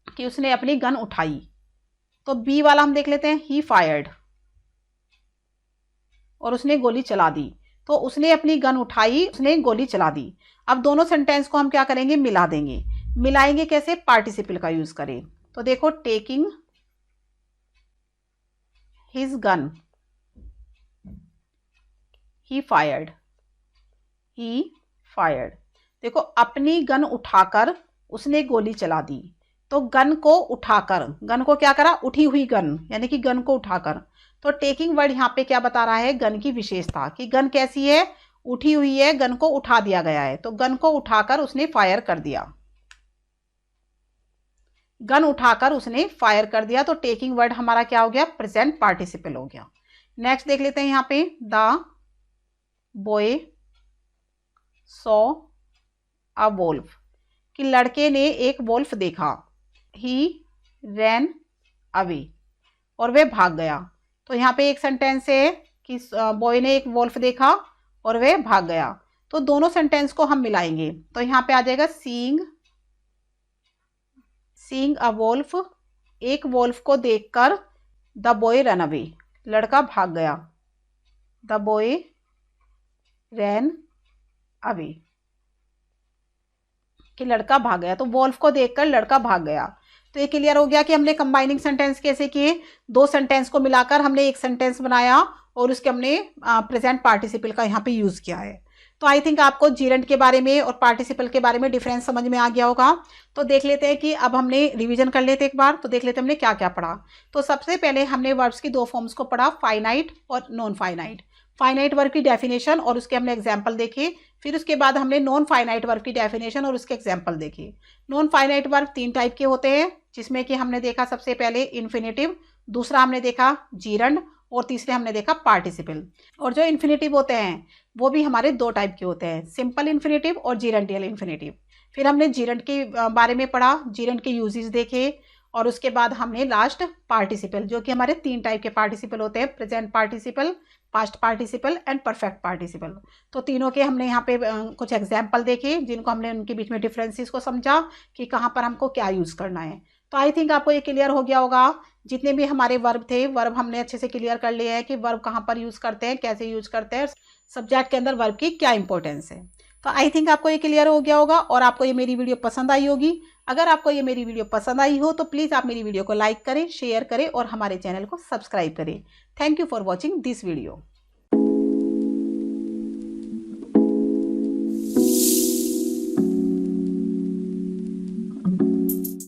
कि उसने अपनी गन उठाई। तो बी वाला हम देख लेते हैं, ही फायर्ड, और उसने गोली चला दी। तो उसने अपनी गन उठाई, उसने गोली चला दी। अब दोनों सेंटेंस को हम क्या करेंगे, मिला देंगे। मिलाएंगे कैसे, पार्टिसिपल का यूज करें। तो देखो टेकिंग हिज गन ही फायर्ड, ही फायर्ड। देखो अपनी गन उठाकर उसने गोली चला दी। तो गन को उठाकर, गन को क्या करा, उठी हुई गन, यानी कि गन को उठाकर। तो टेकिंग वर्ड यहाँ पे क्या बता रहा है, गन की विशेषता, कि गन कैसी है, उठी हुई है, गन को उठा दिया गया है। तो गन को उठाकर उसने फायर कर दिया, गन उठाकर उसने फायर कर दिया। तो टेकिंग वर्ड हमारा क्या हो गया, प्रेजेंट पार्टिसिपल हो गया। नेक्स्ट देख लेते हैं यहाँ पे, the boy saw a wolf, कि लड़के ने एक वोल्फ देखा। ही रैन अवे, और वह भाग गया। तो यहाँ पे एक सेंटेंस है कि बॉय ने एक वोल्फ देखा और वह भाग गया। तो दोनों सेंटेंस को हम मिलाएंगे। तो यहाँ पे आ जाएगा सीइंग अ वोल्फ, एक वोल्फ को देखकर, द बॉय रन अवे, लड़का भाग गया। द बॉय रैन अवे, कि लड़का भाग गया। तो वोल्फ को देखकर लड़का भाग गया। तो ये क्लियर हो गया कि हमने कंबाइनिंग सेंटेंस कैसे किए, दो सेंटेंस को मिलाकर हमने एक सेंटेंस बनाया और उसके हमने प्रेजेंट पार्टिसिपल का यहाँ पे यूज किया है। तो आई थिंक आपको जीरेंट के बारे में और पार्टिसिपल के बारे में डिफरेंस समझ में आ गया होगा। तो देख लेते हैं कि अब हमने रिवीजन कर लेते एक बार। तो देख लेते हैं हमने क्या क्या पढ़ा। तो सबसे पहले हमने वर्ब्स की दो फॉर्म्स को पढ़ा, फाइनाइट और नॉन फाइनाइट। फाइनाइट वर्ब की डेफिनेशन और उसके हमने एग्जाम्पल देखे। फिर उसके बाद हमने नॉन फाइनाइट वर्ब की डेफिनेशन और उसके एग्जाम्पल देखे। नॉन फाइनाइट वर्ब तीन टाइप के होते हैं, जिसमें कि हमने देखा सबसे पहले इन्फिनेटिव, दूसरा हमने देखा जीरंड, और तीसरे हमने देखा पार्टिसिपल। और जो इन्फिनेटिव होते हैं वो भी हमारे दो टाइप के होते हैं, सिंपल इन्फिनेटिव और जीरंडियल इन्फिनेटिव। फिर हमने जीरंड के बारे में पढ़ा, जीरंड के यूजेस देखे, और उसके बाद हमने लास्ट पार्टिसिपल, जो कि हमारे तीन टाइप के पार्टिसिपल होते हैं, present participle, past participle and perfect participle. तो तीनों के हमने यहाँ पे कुछ एग्जाम्पल देखे, जिनको हमने उनके बीच में डिफरेंसेस को समझा कि कहाँ पर हमको क्या यूज़ करना है। तो आई थिंक आपको ये क्लियर हो गया होगा। जितने भी हमारे वर्ब थे, वर्ब हमने अच्छे से क्लियर कर लिए हैं कि वर्ब कहाँ पर यूज़ करते हैं, कैसे यूज़ करते हैं, सब्जेक्ट के अंदर वर्ब की क्या इंपॉर्टेंस है। तो आई थिंक आपको ये क्लियर हो गया होगा और आपको ये मेरी वीडियो पसंद आई होगी। अगर आपको ये मेरी वीडियो पसंद आई हो तो प्लीज़ आप मेरी वीडियो को लाइक करें, शेयर करें और हमारे चैनल को सब्सक्राइब करें। Thank you for watching this video.